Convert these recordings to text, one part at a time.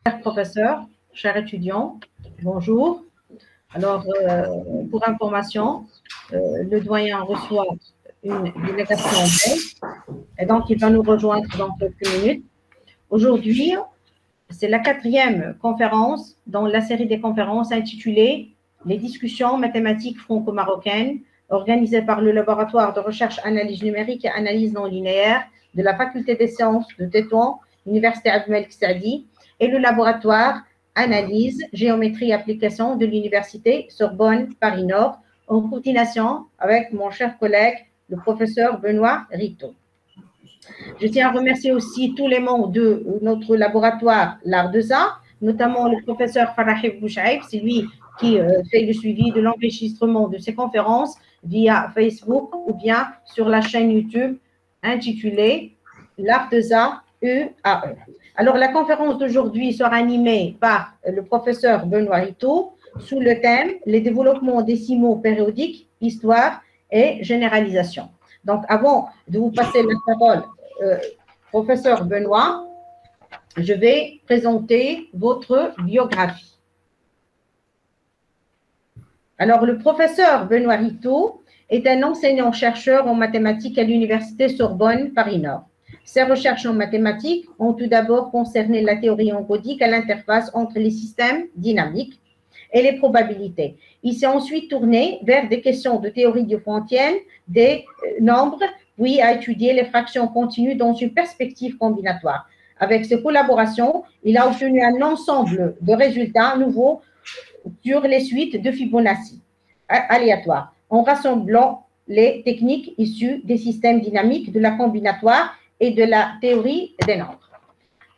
Cher professeur, chers étudiants, bonjour. Alors, pour information, le doyen reçoit une délégation belge et donc il va nous rejoindre dans quelques minutes. Aujourd'hui, c'est la 4e conférence dans la série des conférences intitulée « Les discussions mathématiques franco-marocaines » organisée par le laboratoire de recherche analyse numérique et analyse non linéaire de la faculté des sciences de Tétouan, Université Abdelmalek Saadi, et le laboratoire analyse, géométrie et application de l'Université Sorbonne Paris-Nord, en coordination avec mon cher collègue, le professeur Benoît Rito. Je tiens à remercier aussi tous les membres de notre laboratoire l'Ardeza, notamment le professeur Farahib Bouchaïb, c'est lui qui fait le suivi de l'enregistrement de ces conférences via Facebook ou bien sur la chaîne YouTube intitulée l'Ardeza UAE. Alors, la conférence d'aujourd'hui sera animée par le professeur Benoît Rito sous le thème « Les développements décimaux périodiques, histoire et généralisation ». Donc, avant de vous passer la parole, professeur Benoît, je vais présenter votre biographie. Alors, le professeur Benoît Rito est un enseignant-chercheur en mathématiques à l'Université Sorbonne Paris-Nord. Ses recherches en mathématiques ont tout d'abord concerné la théorie encodique à l'interface entre les systèmes dynamiques et les probabilités. Il s'est ensuite tourné vers des questions de théorie différentielle des nombres, puis a étudié les fractions continues dans une perspective combinatoire. Avec ses collaborations, il a obtenu un ensemble de résultats nouveaux sur les suites de Fibonacci aléatoires, en rassemblant les techniques issues des systèmes dynamiques, de la combinatoire et de la théorie des nombres.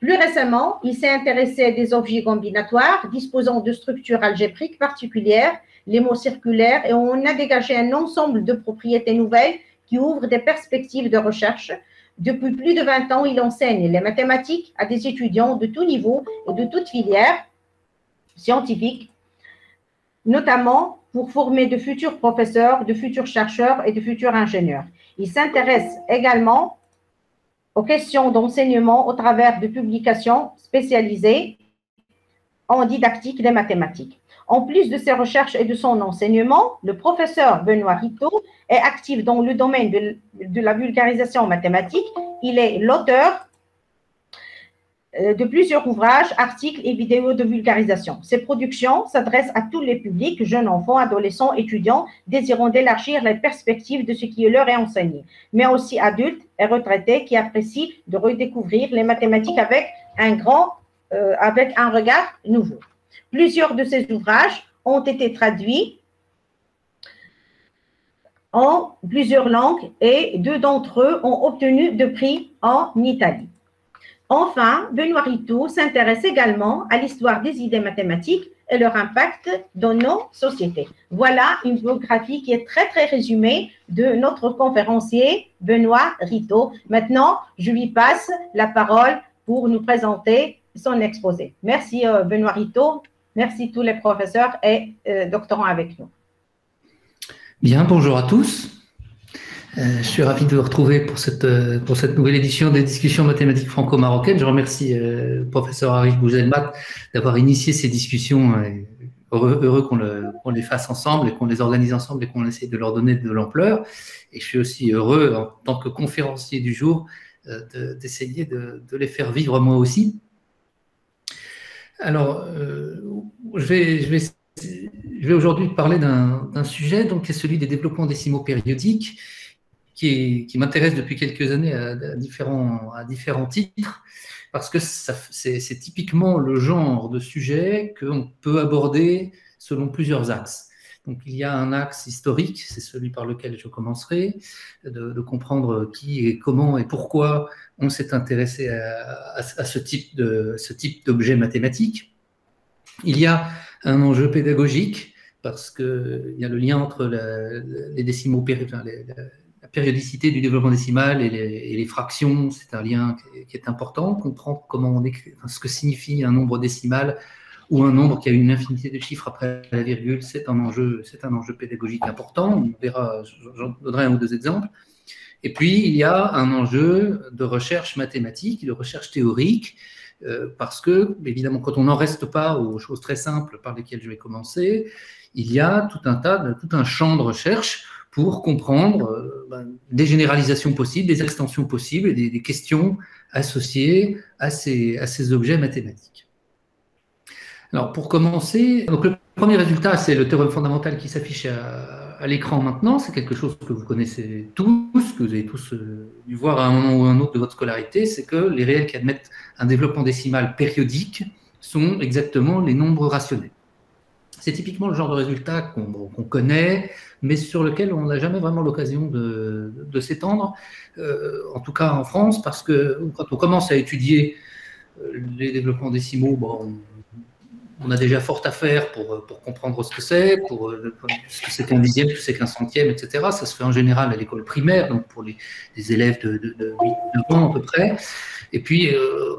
Plus récemment, il s'est intéressé à des objets combinatoires disposant de structures algébriques particulières, les mots circulaires, et on a dégagé un ensemble de propriétés nouvelles qui ouvrent des perspectives de recherche. Depuis plus de 20 ans, il enseigne les mathématiques à des étudiants de tout niveau et de toute filière scientifique, notamment pour former de futurs professeurs, de futurs chercheurs et de futurs ingénieurs. Il s'intéresse également aux questions d'enseignement au travers de publications spécialisées en didactique des mathématiques. En plus de ses recherches et de son enseignement, le professeur Benoît Rito est actif dans le domaine de la vulgarisation mathématique. Il est l'auteur de plusieurs ouvrages, articles et vidéos de vulgarisation. Ces productions s'adressent à tous les publics, jeunes enfants, adolescents, étudiants, désirant d'élargir les perspectives de ce qui leur est enseigné, mais aussi adultes et retraités qui apprécient de redécouvrir les mathématiques avec un regard nouveau. Plusieurs de ces ouvrages ont été traduits en plusieurs langues et 2 d'entre eux ont obtenu de prix en Italie. Enfin, Benoît Rito s'intéresse également à l'histoire des idées mathématiques et leur impact dans nos sociétés. Voilà une biographie qui est très, très résumée de notre conférencier Benoît Rito. Maintenant, je lui passe la parole pour nous présenter son exposé. Merci Benoît Rito, merci tous les professeurs et doctorants avec nous. Bien, bonjour à tous. Je suis ravi de vous retrouver pour cette nouvelle édition des discussions mathématiques franco-marocaines. Je remercie le professeur Arif Bouzelmat d'avoir initié ces discussions. Heureux qu'on les fasse ensemble et qu'on les organise ensemble et qu'on essaie de leur donner de l'ampleur. Et je suis aussi heureux, en tant que conférencier du jour, d'essayer de les faire vivre moi aussi. Alors, je vais aujourd'hui parler d'un sujet donc, qui est celui des développements décimaux périodiques, qui m'intéresse depuis quelques années à différents titres, parce que c'est typiquement le genre de sujet qu'on peut aborder selon plusieurs axes. Donc, il y a un axe historique, c'est celui par lequel je commencerai, de comprendre qui et comment et pourquoi on s'est intéressé à ce type d'objet mathématique. Il y a un enjeu pédagogique, parce qu'il y a le lien entre les décimaux la périodicité du développement décimal et les fractions, c'est un lien qui est important. Comprendre comment on écrit, ce que signifie un nombre décimal ou un nombre qui a une infinité de chiffres après la virgule, c'est un enjeu pédagogique important. On verra, j'en donnerai 1 ou 2 exemples. Et puis, il y a un enjeu de recherche mathématique, de recherche théorique, parce que, évidemment, quand on n'en reste pas aux choses très simples par lesquelles je vais commencer, il y a tout un champ de recherche pour comprendre des généralisations possibles, des extensions possibles, des questions associées à ces objets mathématiques. Alors, pour commencer, donc le premier résultat, c'est le théorème fondamental qui s'affiche à l'écran maintenant. C'est quelque chose que vous connaissez tous, que vous avez tous dû voir à un moment ou à un autre de votre scolarité, c'est que les réels qui admettent un développement décimal périodique sont exactement les nombres rationnels. C'est typiquement le genre de résultat qu'on connaît, mais sur lequel on n'a jamais vraiment l'occasion de s'étendre, en tout cas en France, parce que quand on commence à étudier les développements décimaux, bon, on a déjà fort à faire pour comprendre ce que c'est, ce que c'est qu'un dixième, ce que c'est qu'un centième, etc. Ça se fait en général à l'école primaire, donc pour les élèves de 8-9 ans à peu près. Et puis,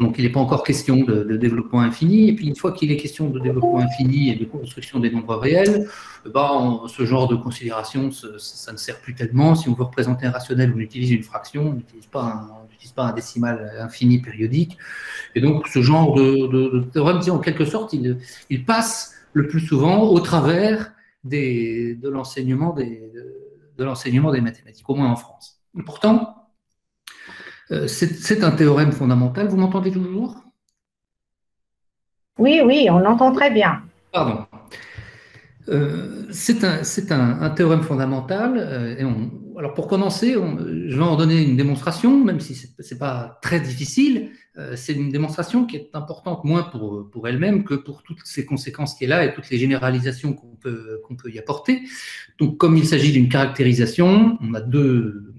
donc il n'est pas encore question de développement infini. Et puis, une fois qu'il est question de développement infini et de construction des nombres réels, ce genre de considération, ça ne sert plus tellement. Si on veut représenter un rationnel, on utilise une fraction, on n'utilise pas un décimal infini périodique. Et donc, ce genre de théorème, en quelque sorte, il passe le plus souvent au travers de l'enseignement des mathématiques, au moins en France. Et pourtant, c'est un théorème fondamental. Vous m'entendez toujours? Oui, on entend très bien. Pardon. C'est un théorème fondamental. Alors pour commencer, je vais en donner une démonstration, même si ce n'est pas très difficile. C'est une démonstration qui est importante moins pour elle-même que pour toutes ces conséquences qui est là et toutes les généralisations qu'on peut y apporter. Donc comme il s'agit d'une caractérisation, on a deux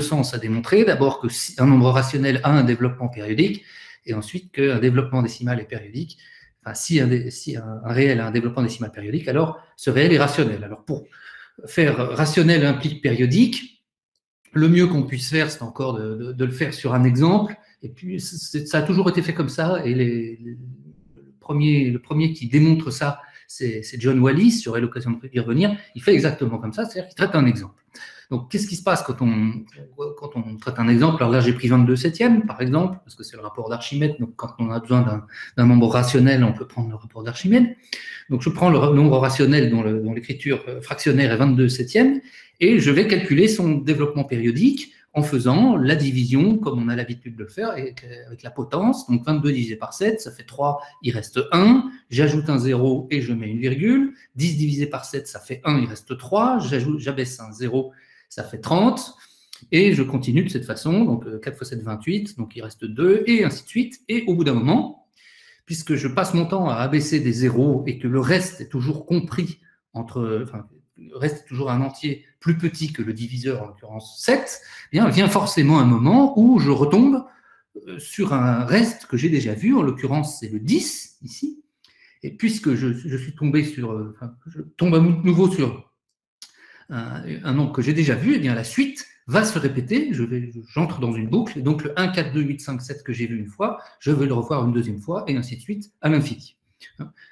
sens à démontrer. D'abord que si un nombre rationnel a un développement périodique, et ensuite qu'un développement décimal est périodique. Enfin, si un réel a un développement décimal périodique, alors ce réel est rationnel. Alors pour faire rationnel implique périodique, le mieux qu'on puisse faire, c'est encore de le faire sur un exemple. Et puis ça a toujours été fait comme ça. Et le premier qui démontre ça, c'est John Wallis. J'aurai l'occasion d'y revenir. Il fait exactement comme ça, c'est-à-dire qu'il traite un exemple. Donc, qu'est-ce qui se passe quand on traite un exemple? Alors là, j'ai pris 22 septièmes, par exemple, parce que c'est le rapport d'Archimède. Donc, quand on a besoin d'un nombre rationnel, on peut prendre le rapport d'Archimède. Donc, je prends le nombre rationnel dont l'écriture fractionnaire est 22 septièmes, et je vais calculer son développement périodique en faisant la division, comme on a l'habitude de le faire, avec la potence. Donc, 22 divisé par 7, ça fait 3, il reste 1. J'ajoute un 0 et je mets une virgule. 10 divisé par 7, ça fait 1, il reste 3. J'abaisse un 0, ça fait 30, et je continue de cette façon, donc 4 fois 7, 28, donc il reste 2, et ainsi de suite, et au bout d'un moment, puisque je passe mon temps à abaisser des zéros, et que le reste est toujours compris le reste est toujours un entier plus petit que le diviseur, en l'occurrence 7, eh bien, vient forcément un moment où je retombe sur un reste que j'ai déjà vu, en l'occurrence c'est le 10, ici, et puisque je suis tombé je tombe à nouveau sur un nombre que j'ai déjà vu, et bien la suite va se répéter, j'entre dans une boucle, et donc le 1, 4, 2, 8, 5, 7 que j'ai vu une fois, je vais le revoir une deuxième fois, et ainsi de suite, à l'infini.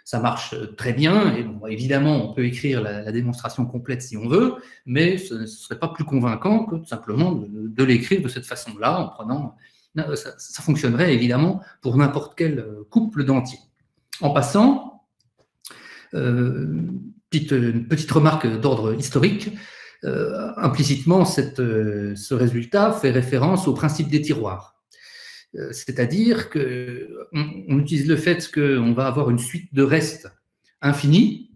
Ça marche très bien, et bon, évidemment, on peut écrire la démonstration complète si on veut, mais ce ne serait pas plus convaincant que simplement de l'écrire de cette façon-là, en prenant... Ça fonctionnerait évidemment pour n'importe quel couple d'entiers. En passant, une petite remarque d'ordre historique. Implicitement, ce résultat fait référence au principe des tiroirs. C'est-à-dire qu'on utilise le fait qu'on va avoir une suite de restes infinis,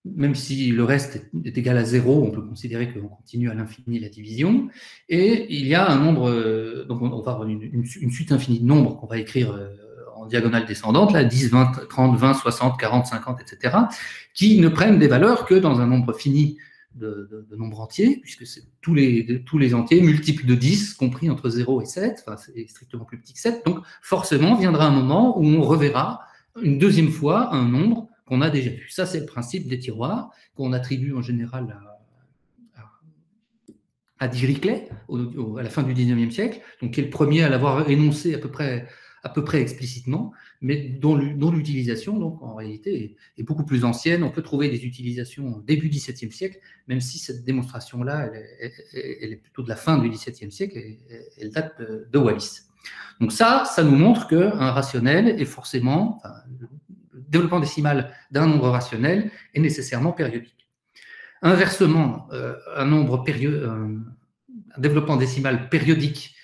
même si le reste est égal à 0, on peut considérer qu'on continue à l'infini la division, et il y a un nombre, donc on va avoir une suite infinie de nombres qu'on va écrire en diagonale descendante, là, 10, 20, 30, 20, 60, 40, 50, etc., qui ne prennent des valeurs que dans un nombre fini de nombres entiers, puisque c'est tous les entiers multiples de 10, compris entre 0 et 7, enfin c'est strictement plus petit que 7, donc forcément viendra un moment où on reverra une deuxième fois un nombre qu'on a déjà vu. Ça, c'est le principe des tiroirs, qu'on attribue en général à Dirichlet, à la fin du 19e siècle, donc qui est le premier à l'avoir énoncé à peu près à peu près explicitement, mais dont l'utilisation, donc, en réalité, est beaucoup plus ancienne. On peut trouver des utilisations au début du XVIIe siècle, même si cette démonstration-là, elle est plutôt de la fin du XVIIe siècle et elle date de Wallis. Donc ça nous montre qu'un rationnel est forcément, enfin, le développement décimal d'un nombre rationnel est nécessairement périodique. Inversement, un développement décimal périodique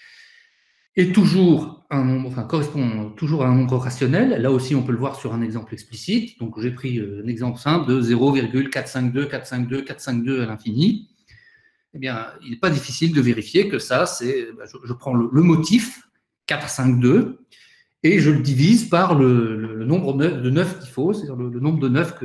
est toujours un nombre, enfin, correspond toujours à un nombre rationnel. Là aussi, on peut le voir sur un exemple explicite. Donc, j'ai pris un exemple simple de 0,452, 452, 452 à l'infini. Eh bien, il n'est pas difficile de vérifier que ça, c'est, je prends le motif 452 et je le divise par le nombre de 9 qu'il faut, c'est-à-dire le nombre de 9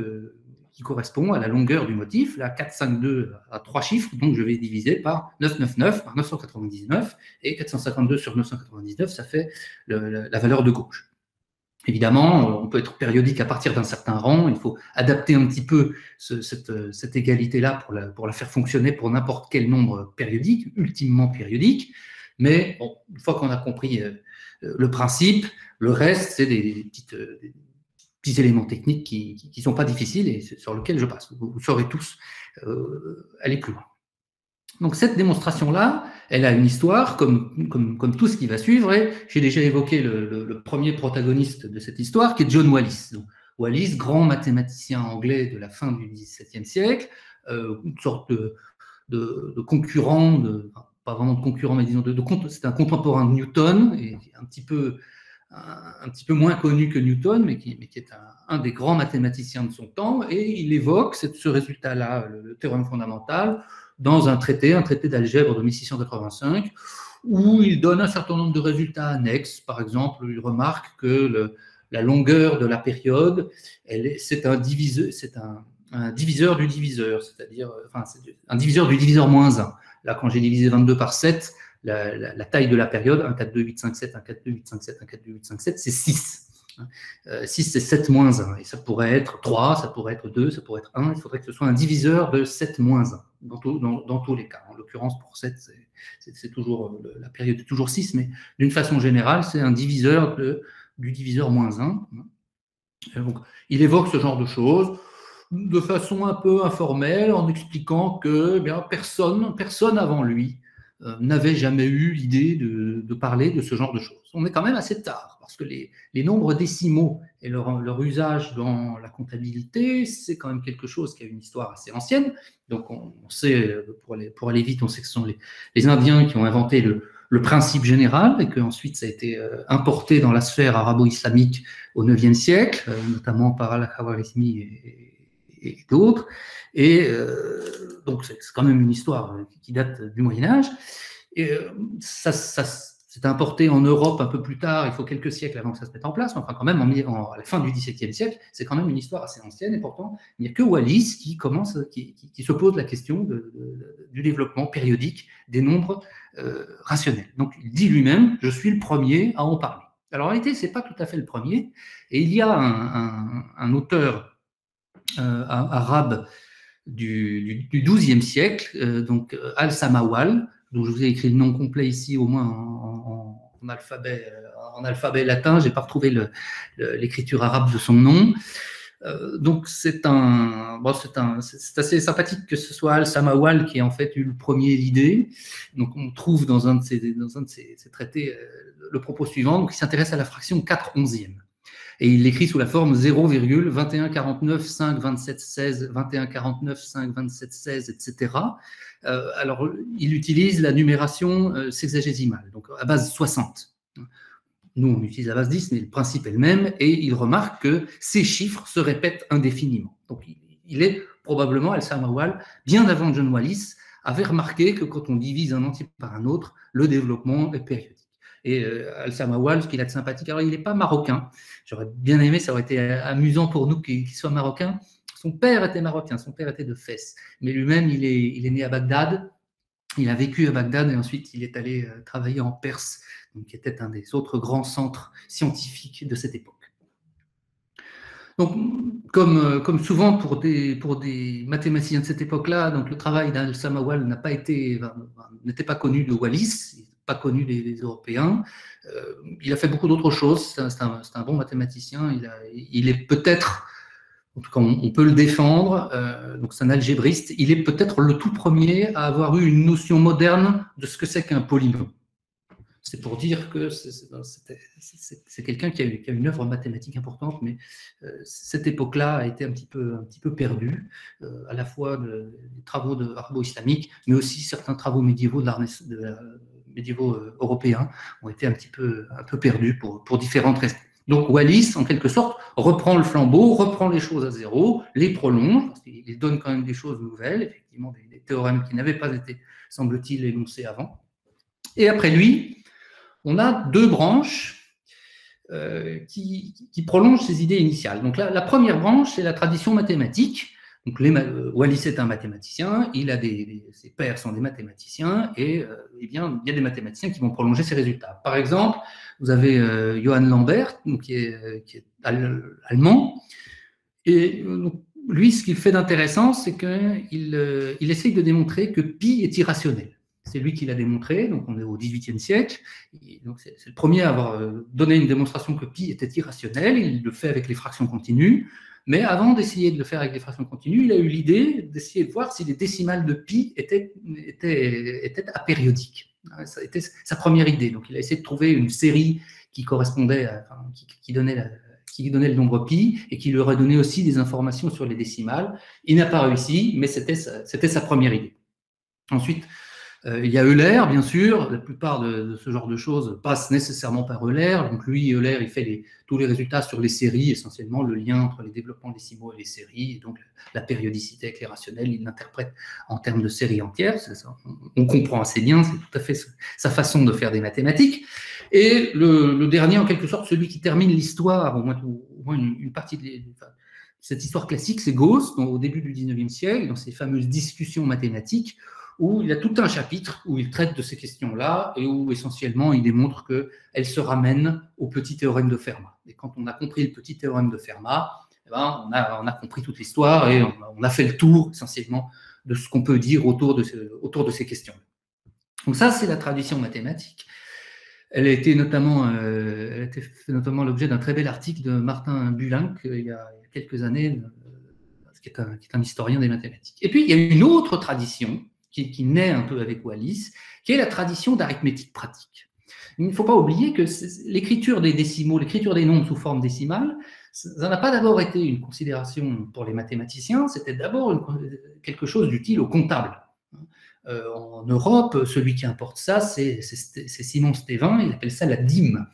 qui correspond à la longueur du motif. Là, 452 a 3 chiffres, donc je vais diviser par 999, par 999, et 452 sur 999, ça fait la valeur de gauche. Évidemment, on peut être périodique à partir d'un certain rang, il faut adapter un petit peu cette égalité-là pour la faire fonctionner pour n'importe quel nombre périodique, ultimement périodique, mais bon, une fois qu'on a compris le principe, le reste, c'est des petits éléments techniques qui ne sont pas difficiles et sur lesquels je passe. Vous saurez tous aller plus loin. Donc cette démonstration-là, elle a une histoire, comme tout ce qui va suivre, et j'ai déjà évoqué le premier protagoniste de cette histoire, qui est John Wallis. Donc, Wallis, grand mathématicien anglais de la fin du XVIIe siècle, une sorte de concurrent, pas vraiment de concurrent, mais disons c'est un contemporain de Newton, et un petit peu moins connu que Newton, mais qui est un des grands mathématiciens de son temps, et il évoque ce résultat-là, le théorème fondamental, dans un traité d'algèbre de 1685, où il donne un certain nombre de résultats annexes. Par exemple, il remarque que la longueur de la période, c'est un diviseur du diviseur, c'est-à-dire un diviseur du diviseur moins 1. Là, quand j'ai divisé 22 par 7, la taille de la période, 1, 4, 2, 8, 5, 7, 1, 4, 2, 8, 5, 7, 1, 4, 2, 8, 5, 7, c'est 6. 6, c'est 7 moins 1. Et ça pourrait être 3, ça pourrait être 2, ça pourrait être 1. Il faudrait que ce soit un diviseur de 7 moins 1, dans tous les cas. En l'occurrence, pour 7, c'est toujours, la période est toujours 6, mais d'une façon générale, c'est un diviseur du diviseur moins 1. Et donc, il évoque ce genre de choses de façon un peu informelle, en expliquant que personne avant lui n'avait jamais eu l'idée de parler de ce genre de choses. On est quand même assez tard, parce que les nombres décimaux et leur usage dans la comptabilité, c'est quand même quelque chose qui a une histoire assez ancienne. Donc on sait, pour aller vite, on sait que ce sont les Indiens qui ont inventé le principe général, et qu'ensuite ça a été importé dans la sphère arabo-islamique au IXe siècle, notamment par Al-Khwarizmi et d'autres. Et donc, c'est quand même une histoire qui date du Moyen-Âge. Et ça s'est importé en Europe un peu plus tard, il faut quelques siècles avant que ça se mette en place, mais enfin, quand même, à la fin du XVIIe siècle, c'est quand même une histoire assez ancienne, et pourtant, il n'y a que Wallis qui se pose la question du développement périodique des nombres rationnels. Donc, il dit lui-même, je suis le premier à en parler. Alors, en réalité, ce n'est pas tout à fait le premier, et il y a un auteur arabe du XIIe siècle, donc Al-Samawal, dont je vous ai écrit le nom complet ici, au moins en alphabet latin. Je n'ai pas retrouvé l'écriture arabe de son nom. Donc c'est assez sympathique que ce soit Al-Samawal qui ait en fait eu le premier l'idée. Donc on trouve dans un de ces traités le propos suivant. Donc il s'intéresse à la fraction 4/11e. Et il l'écrit sous la forme 0,2149 5 27 16 2149 5 27 16, etc. Alors, il utilise la numération sexagésimale, donc à base 60. Nous, on utilise la base 10, mais le principe est le même, et il remarque que ces chiffres se répètent indéfiniment. Donc, il est probablement, Al-Samawal, bien avant John Wallis, avait remarqué que quand on divise un entier par un autre, le développement est périodique. Et Al-Samawal, ce qu'il a de sympathique, alors il n'est pas marocain. J'aurais bien aimé, ça aurait été amusant pour nous qu'il soit marocain. Son père était marocain, son père était de Fès. Mais lui-même, il est né à Bagdad. Il a vécu à Bagdad et ensuite il est allé travailler en Perse, donc, qui était un des autres grands centres scientifiques de cette époque. Donc, comme souvent pour des mathématiciens de cette époque-là, donc le travail d'Al-Samawal n'était pas connu de Wallis, pas connu des Européens. Il a fait beaucoup d'autres choses. C'est un bon mathématicien. Il est peut-être, en tout cas, on peut le défendre. Donc, c'est un algébriste. Il est peut-être le tout premier à avoir eu une notion moderne de ce que c'est qu'un polynôme. C'est pour dire que c'est quelqu'un qui a une œuvre mathématique importante, mais cette époque-là a été un petit peu perdue, à la fois des travaux de arabo-islamiques, mais aussi certains travaux médiévaux médiévaux européens ont été un peu perdus pour différentes raisons. Donc Wallis, en quelque sorte, reprend le flambeau, reprend les choses à zéro, les prolonge, il donne quand même des choses nouvelles, effectivement des théorèmes qui n'avaient pas été, semble-t-il, énoncés avant. Et après lui, on a deux branches qui prolongent ces idées initiales. Donc la première branche, c'est la tradition mathématique. Donc Wallis est un mathématicien, ses pairs sont des mathématiciens, et bien, il y a des mathématiciens qui vont prolonger ses résultats. Par exemple, vous avez Johann Lambert, donc, qui est allemand, et donc, lui, ce qu'il fait d'intéressant, c'est qu'il essaye de démontrer que pi est irrationnel. C'est lui qui l'a démontré, donc on est au XVIIIe siècle. C'est le premier à avoir donné une démonstration que pi était irrationnel. Il le fait avec les fractions continues. Mais avant d'essayer de le faire avec les fractions continues, il a eu l'idée d'essayer de voir si les décimales de pi étaient apériodiques. Ça a été sa première idée. Donc il a essayé de trouver une série qui correspondait, qui donnait le nombre pi et qui lui aurait donné aussi des informations sur les décimales. Il n'a pas réussi, mais c'était sa première idée. Ensuite, il y a Euler, bien sûr. La plupart de ce genre de choses passent nécessairement par Euler. Donc lui, Euler, il fait tous les résultats sur les séries, essentiellement le lien entre les développements décimaux et les séries, et donc la périodicité avec les rationnels, il l'interprète en termes de séries entières. On comprend assez bien, c'est tout à fait sa façon de faire des mathématiques. Et le dernier, en quelque sorte, celui qui termine l'histoire, au moins une partie de cette histoire classique, c'est Gauss, au début du XIXe siècle, dans ses fameuses discussions mathématiques, où il y a tout un chapitre où il traite de ces questions-là et où essentiellement il démontre qu'elles se ramènent au petit théorème de Fermat. Et quand on a compris le petit théorème de Fermat, on a compris toute l'histoire et on a fait le tour essentiellement de ce qu'on peut dire autour de ces questions. Donc ça, c'est la tradition mathématique. Elle a été notamment l'objet d'un très bel article de Martin Bulin il y a quelques années, qui est un historien des mathématiques. Et puis, il y a une autre tradition qui naît un peu avec Wallis, qui est la tradition d'arithmétique pratique. Il ne faut pas oublier que l'écriture des décimaux, l'écriture des nombres sous forme décimale, ça n'a pas d'abord été une considération pour les mathématiciens, c'était d'abord quelque chose d'utile aux comptables. En Europe, celui qui importe ça, c'est Simon Stevin, il appelle ça la dîme.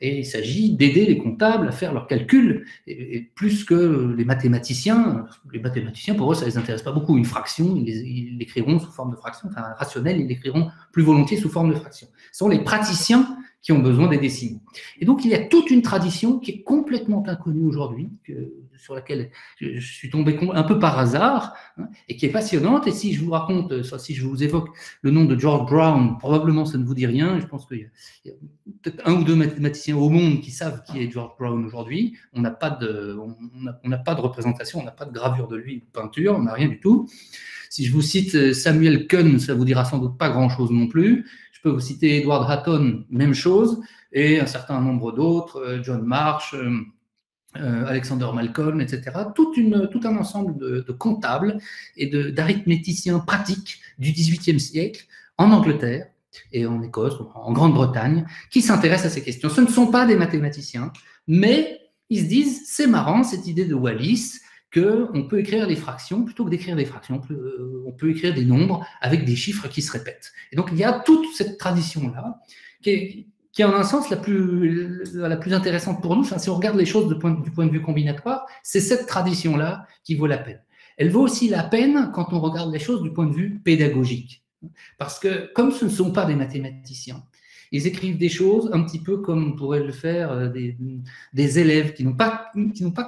Et il s'agit d'aider les comptables à faire leurs calculs, et plus que les mathématiciens. Les mathématiciens, pour eux, ça ne les intéresse pas beaucoup. Une fraction, ils l'écriront sous forme de fraction. Enfin, un rationnel, ils l'écriront plus volontiers sous forme de fraction. Ce sont les praticiens qui ont besoin des décimaux. Et donc, il y a toute une tradition qui est complètement inconnue aujourd'hui, sur laquelle je suis tombé un peu par hasard, et qui est passionnante. Et si je vous raconte, si je vous évoque le nom de George Brown, probablement ça ne vous dit rien. Je pense qu'il y a peut-être un ou deux mathématiciens au monde qui savent qui est George Brown aujourd'hui. On n'a pas de représentation, on n'a pas de gravure de lui, de peinture, on n'a rien du tout. Si je vous cite Samuel Kuhn, ça vous dira sans doute pas grand-chose non plus. Je peux vous citer Edward Hatton, même chose, et un certain nombre d'autres, John Marsh, Alexander Malcolm, etc. Tout un ensemble de comptables et d'arithméticiens pratiques du XVIIIe siècle en Angleterre et en Écosse, en Grande-Bretagne, qui s'intéressent à ces questions. Ce ne sont pas des mathématiciens, mais ils se disent, c'est marrant cette idée de Wallis, qu'on peut écrire des fractions, plutôt que d'écrire des fractions, on peut écrire des nombres avec des chiffres qui se répètent. Et donc, il y a toute cette tradition-là qui est en un sens la plus intéressante pour nous. Enfin, si on regarde les choses du point de vue combinatoire, c'est cette tradition-là qui vaut la peine. Elle vaut aussi la peine quand on regarde les choses du point de vue pédagogique. Parce que, comme ce ne sont pas des mathématiciens, ils écrivent des choses un petit peu comme on pourrait le faire des élèves qui n'ont pas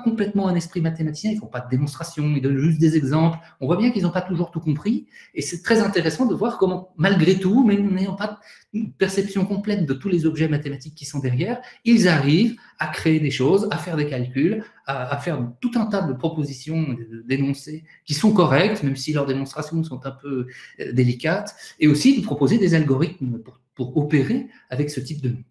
complètement un esprit mathématicien, ils ne font pas de démonstration, ils donnent juste des exemples. On voit bien qu'ils n'ont pas toujours tout compris. Et c'est très intéressant de voir comment, malgré tout, même n'ayant pas une perception complète de tous les objets mathématiques qui sont derrière, ils arrivent à créer des choses, à faire des calculs, à faire tout un tas de propositions, d'énoncés qui sont corrects, même si leurs démonstrations sont un peu délicates, et aussi de proposer des algorithmes pour opérer avec ce type de nombre.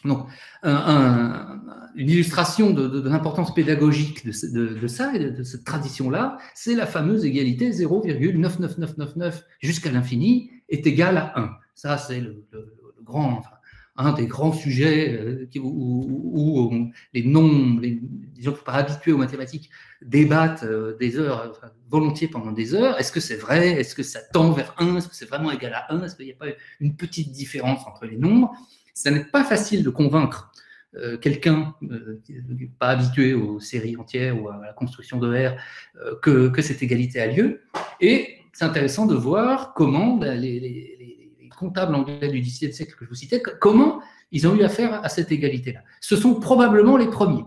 Donc, une illustration de l'importance pédagogique de ça et de cette tradition-là, c'est la fameuse égalité 0,99999 jusqu'à l'infini est égal à 1. Ça, c'est un des grands sujets où les gens qui ne sont pas habitués aux mathématiques débattent des heures, volontiers pendant des heures. Est-ce que c'est vrai? Est-ce que ça tend vers 1? Est-ce que c'est vraiment égal à 1? Est-ce qu'il n'y a pas une petite différence entre les nombres? Ça n'est pas facile de convaincre quelqu'un qui n'est pas habitué aux séries entières ou à la construction de R que cette égalité a lieu. Et c'est intéressant de voir comment les comptables anglais du XVIIe siècle que je vous citais, comment ils ont eu affaire à cette égalité-là. Ce sont probablement les premiers.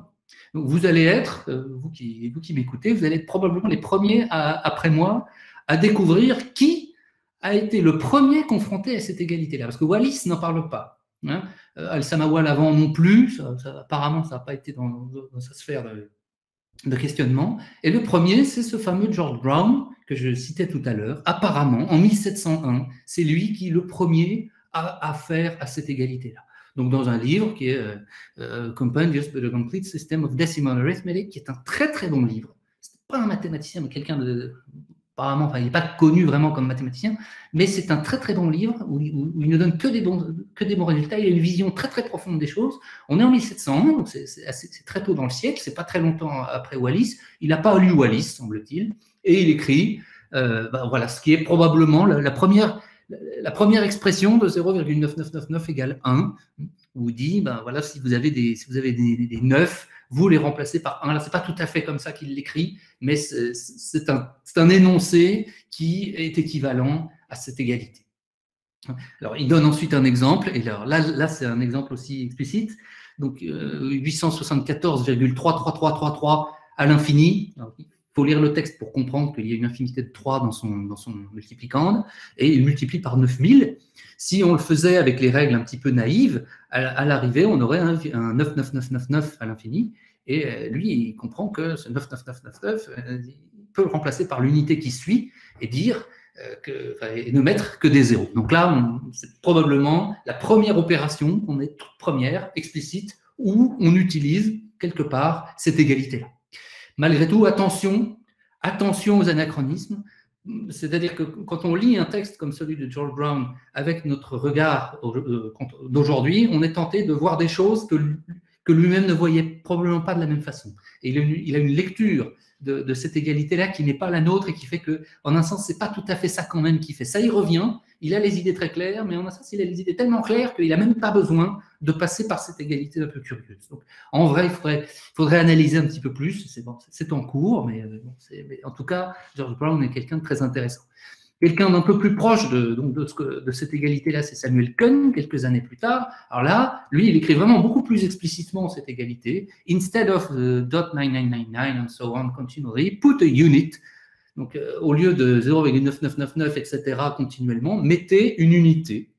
Donc vous allez être, vous qui m'écoutez, vous allez être probablement les premiers après moi à découvrir qui a été le premier confronté à cette égalité-là. Parce que Wallis n'en parle pas. Hein. Al-Samawal avant non plus, apparemment ça n'a pas été dans sa sphère de questionnement. Et le premier, c'est ce fameux George Brown que je citais tout à l'heure. Apparemment, en 1701, c'est lui qui est le premier à faire à cette égalité-là. Donc dans un livre qui est Compendium of the Complete System of Decimal Arithmetic, qui est un très très bon livre. C'est pas un mathématicien, mais quelqu'un de... Apparemment, enfin, il n'est pas connu vraiment comme mathématicien, mais c'est un très très bon livre où il ne donne que des bons résultats. Il a une vision très très profonde des choses. On est en 1701, donc c'est très tôt dans le siècle, c'est pas très longtemps après Wallis. Il n'a pas lu Wallis, semble-t-il, et il écrit voilà, ce qui est probablement la première expression de 0,9999 égale 1, où il dit, voilà, si vous avez des 9, vous les remplacez par 1. Là, ce n'est pas tout à fait comme ça qu'il l'écrit, mais c'est un énoncé qui est équivalent à cette égalité. Alors, il donne ensuite un exemple, et alors, là c'est un exemple aussi explicite, donc 874,33333 à l'infini. Il faut lire le texte pour comprendre qu'il y a une infinité de 3 dans son multiplicande, et il multiplie par 9000. Si on le faisait avec les règles un petit peu naïves, à l'arrivée, on aurait un 99999 à l'infini, et lui, il comprend que ce 99999, il peut le remplacer par l'unité qui suit, et dire et ne mettre que des zéros. Donc là, c'est probablement la première opération, qu'on est toute première, explicite, où on utilise quelque part cette égalité-là. Malgré tout, attention aux anachronismes. C'est-à-dire que quand on lit un texte comme celui de George Brown avec notre regard d'aujourd'hui, on est tenté de voir des choses que lui-même ne voyait probablement pas de la même façon. Et il a une lecture de cette égalité-là qui n'est pas la nôtre et qui fait que, en un sens, c'est pas tout à fait ça quand même qu'il fait. Ça y revient, il a les idées très claires, mais en un sens, il a les idées tellement claires qu'il n'a même pas besoin de passer par cette égalité un peu curieuse. Donc, en vrai, il faudrait analyser un petit peu plus, c'est en cours, mais en tout cas, George Brown est quelqu'un de très intéressant. Quelqu'un d'un peu plus proche de cette égalité-là, c'est Samuel Cohn, quelques années plus tard. Alors là, lui, il écrit vraiment beaucoup plus explicitement cette égalité. Instead of the .9999 and so on continually, put a unit. Donc, au lieu de 0,9999, etc., continuellement, mettez une unité.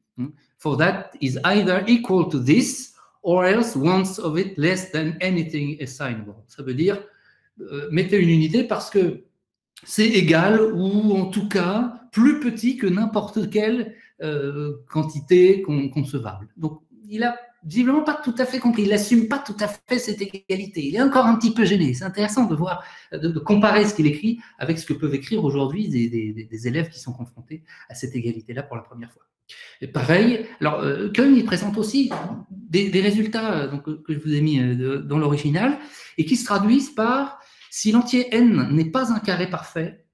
For that is either equal to this, or else once of it less than anything assignable. Ça veut dire, mettez une unité parce que c'est égal ou en tout cas plus petit que n'importe quelle quantité concevable. Donc, il a visiblement pas tout à fait compris, il n'assume pas tout à fait cette égalité. Il est encore un petit peu gêné. C'est intéressant de voir, de comparer ce qu'il écrit avec ce que peuvent écrire aujourd'hui des élèves qui sont confrontés à cette égalité-là pour la première fois. Et pareil, alors Cohn, il présente aussi des résultats que je vous ai mis dans l'original et qui se traduisent par si l'entier n n'est pas un carré parfait,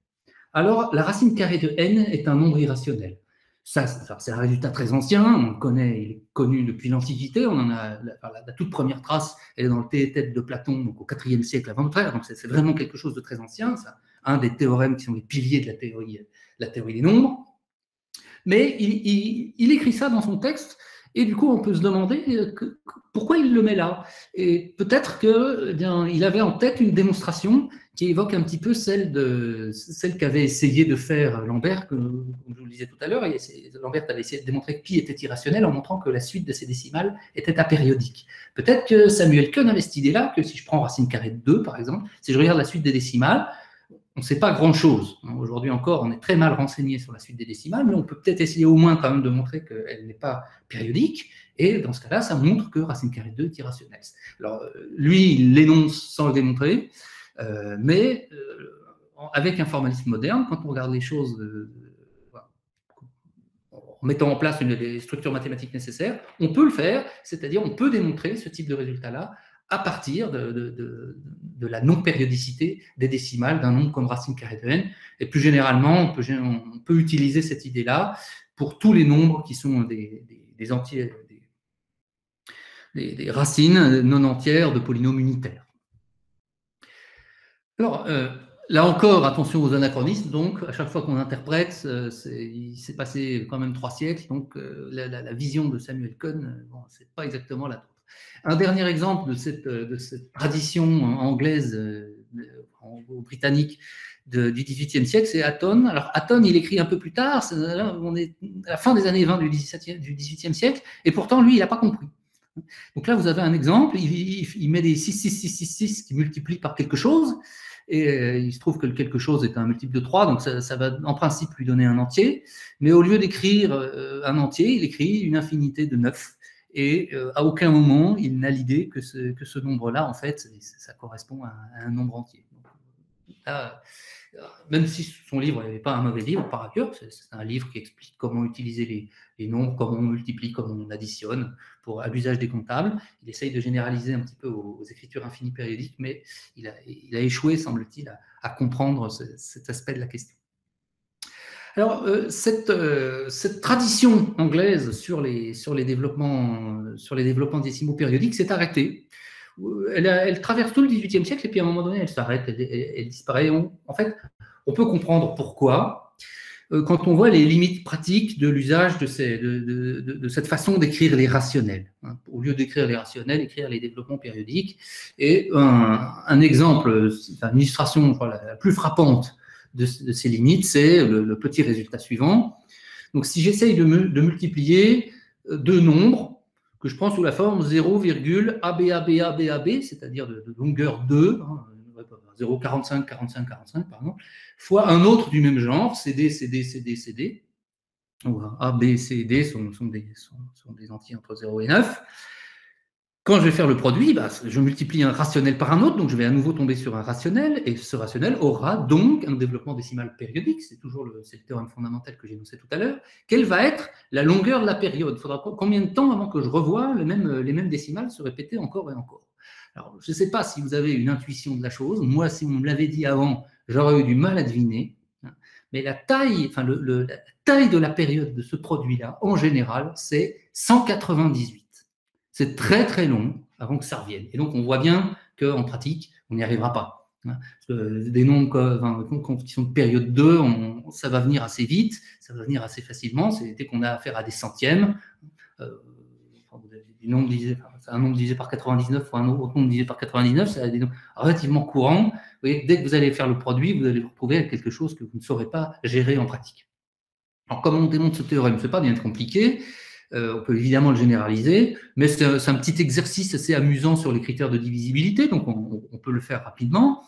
alors la racine carrée de n est un nombre irrationnel. Ça, c'est un résultat très ancien, on le connaît, il est connu depuis l'Antiquité, on en a la toute première trace, elle est dans le Théétète de Platon, donc au IVe siècle avant notre ère, donc c'est vraiment quelque chose de très ancien, ça, un des théorèmes qui sont les piliers de la théorie des nombres. Mais il écrit ça dans son texte, et du coup, on peut se demander pourquoi il le met là. Et peut-être qu'il avait en tête une démonstration qui évoque un petit peu celle qu'avait essayé de faire Lambert, comme je vous le disais tout à l'heure. Lambert avait essayé de démontrer que pi était irrationnel en montrant que la suite de ces décimales était apériodique. Peut-être que Samuel Cohn avait cette idée-là, que si je prends racine carrée de 2, par exemple, si je regarde la suite des décimales, ne sait pas grand-chose. Aujourd'hui encore, on est très mal renseigné sur la suite des décimales, mais on peut peut-être essayer au moins quand même de montrer qu'elle n'est pas périodique. Et dans ce cas-là, ça montre que racine carrée de 2 est irrationnelle. Alors, lui, il l'énonce sans le démontrer, mais avec un formalisme moderne, quand on regarde les choses en mettant en place les structures mathématiques nécessaires, on peut le faire, c'est-à-dire on peut démontrer ce type de résultat-là à partir de la non-périodicité des décimales d'un nombre comme racine carrée de n. Et plus généralement, on peut utiliser cette idée-là pour tous les nombres qui sont des entiers, des racines non entières de polynômes unitaires. Alors, là encore, attention aux anachronismes. Donc, à chaque fois qu'on interprète, il s'est passé quand même 3 siècles. Donc, la vision de Samuel Cohn, bon, ce n'est pas exactement la nôtre. Un dernier exemple de cette tradition anglaise ou britannique du XVIIIe siècle, c'est Hatton. Alors, Hatton, il écrit un peu plus tard, on est à la fin des années 20 du XVIIIe siècle, et pourtant, lui, il n'a pas compris. Donc là, vous avez un exemple, il met des 6, 6, 6, 6, 6 qui multiplient par quelque chose, et il se trouve que le quelque chose est un multiple de 3, donc ça va en principe lui donner un entier, mais au lieu d'écrire un entier, il écrit une infinité de 9, et à aucun moment il n'a l'idée que ce nombre-là, en fait, ça correspond à un nombre entier. Donc, là, même si son livre n'est pas un mauvais livre par ailleurs, c'est un livre qui explique comment utiliser les nombres, comment on multiplie, comment on additionne à l'usage des comptables. Il essaye de généraliser un petit peu aux écritures infinies périodiques, mais il a échoué, semble-t-il, à comprendre cet aspect de la question. Alors, cette tradition anglaise sur les développements décimaux périodiques s'est arrêtée. Elle traverse tout le XVIIIe siècle et puis à un moment donné, elle s'arrête, elle disparaît. En fait, on peut comprendre pourquoi quand on voit les limites pratiques de l'usage de cette façon d'écrire les rationnels. Au lieu d'écrire les rationnels, écrire les développements périodiques. Et un exemple, une illustration la plus frappante de ces limites, c'est le petit résultat suivant. Donc, si j'essaye de multiplier deux nombres, que je prends sous la forme 0,ABABABAB, c'est-à-dire de longueur 2, 0,45, 45, 45 par exemple, fois un autre du même genre, CD, CD, CD, CD. Donc, A, B, C, D sont des entiers entre 0 et 9. Quand je vais faire le produit, je multiplie un rationnel par un autre, donc je vais à nouveau tomber sur un rationnel, et ce rationnel aura donc un développement décimal périodique, c'est toujours le théorème fondamental que j'ai énoncé tout à l'heure. Quelle va être la longueur de la période? Il faudra combien de temps avant que je revoie les mêmes décimales se répéter encore et encore? Alors, je ne sais pas si vous avez une intuition de la chose. Moi, si on me l'avait dit avant, j'aurais eu du mal à deviner. Mais la taille de la période de ce produit-là, en général, c'est 198. C'est très, très long avant que ça revienne. Et donc, on voit bien qu'en pratique, on n'y arrivera pas. Parce que des nombres qui sont de période 2, ça va venir assez vite, ça va venir assez facilement. C'est dès qu'on a affaire à des centièmes, un nombre divisé par 99 fois un autre nombre divisé par 99, c'est des nombres relativement courants. Vous voyez, dès que vous allez faire le produit, vous allez vous retrouver avec quelque chose que vous ne saurez pas gérer en pratique. Alors, comment on démontre ce théorème? Ce n'est pas bien compliqué. On peut évidemment le généraliser, mais c'est un petit exercice assez amusant sur les critères de divisibilité, donc on peut le faire rapidement.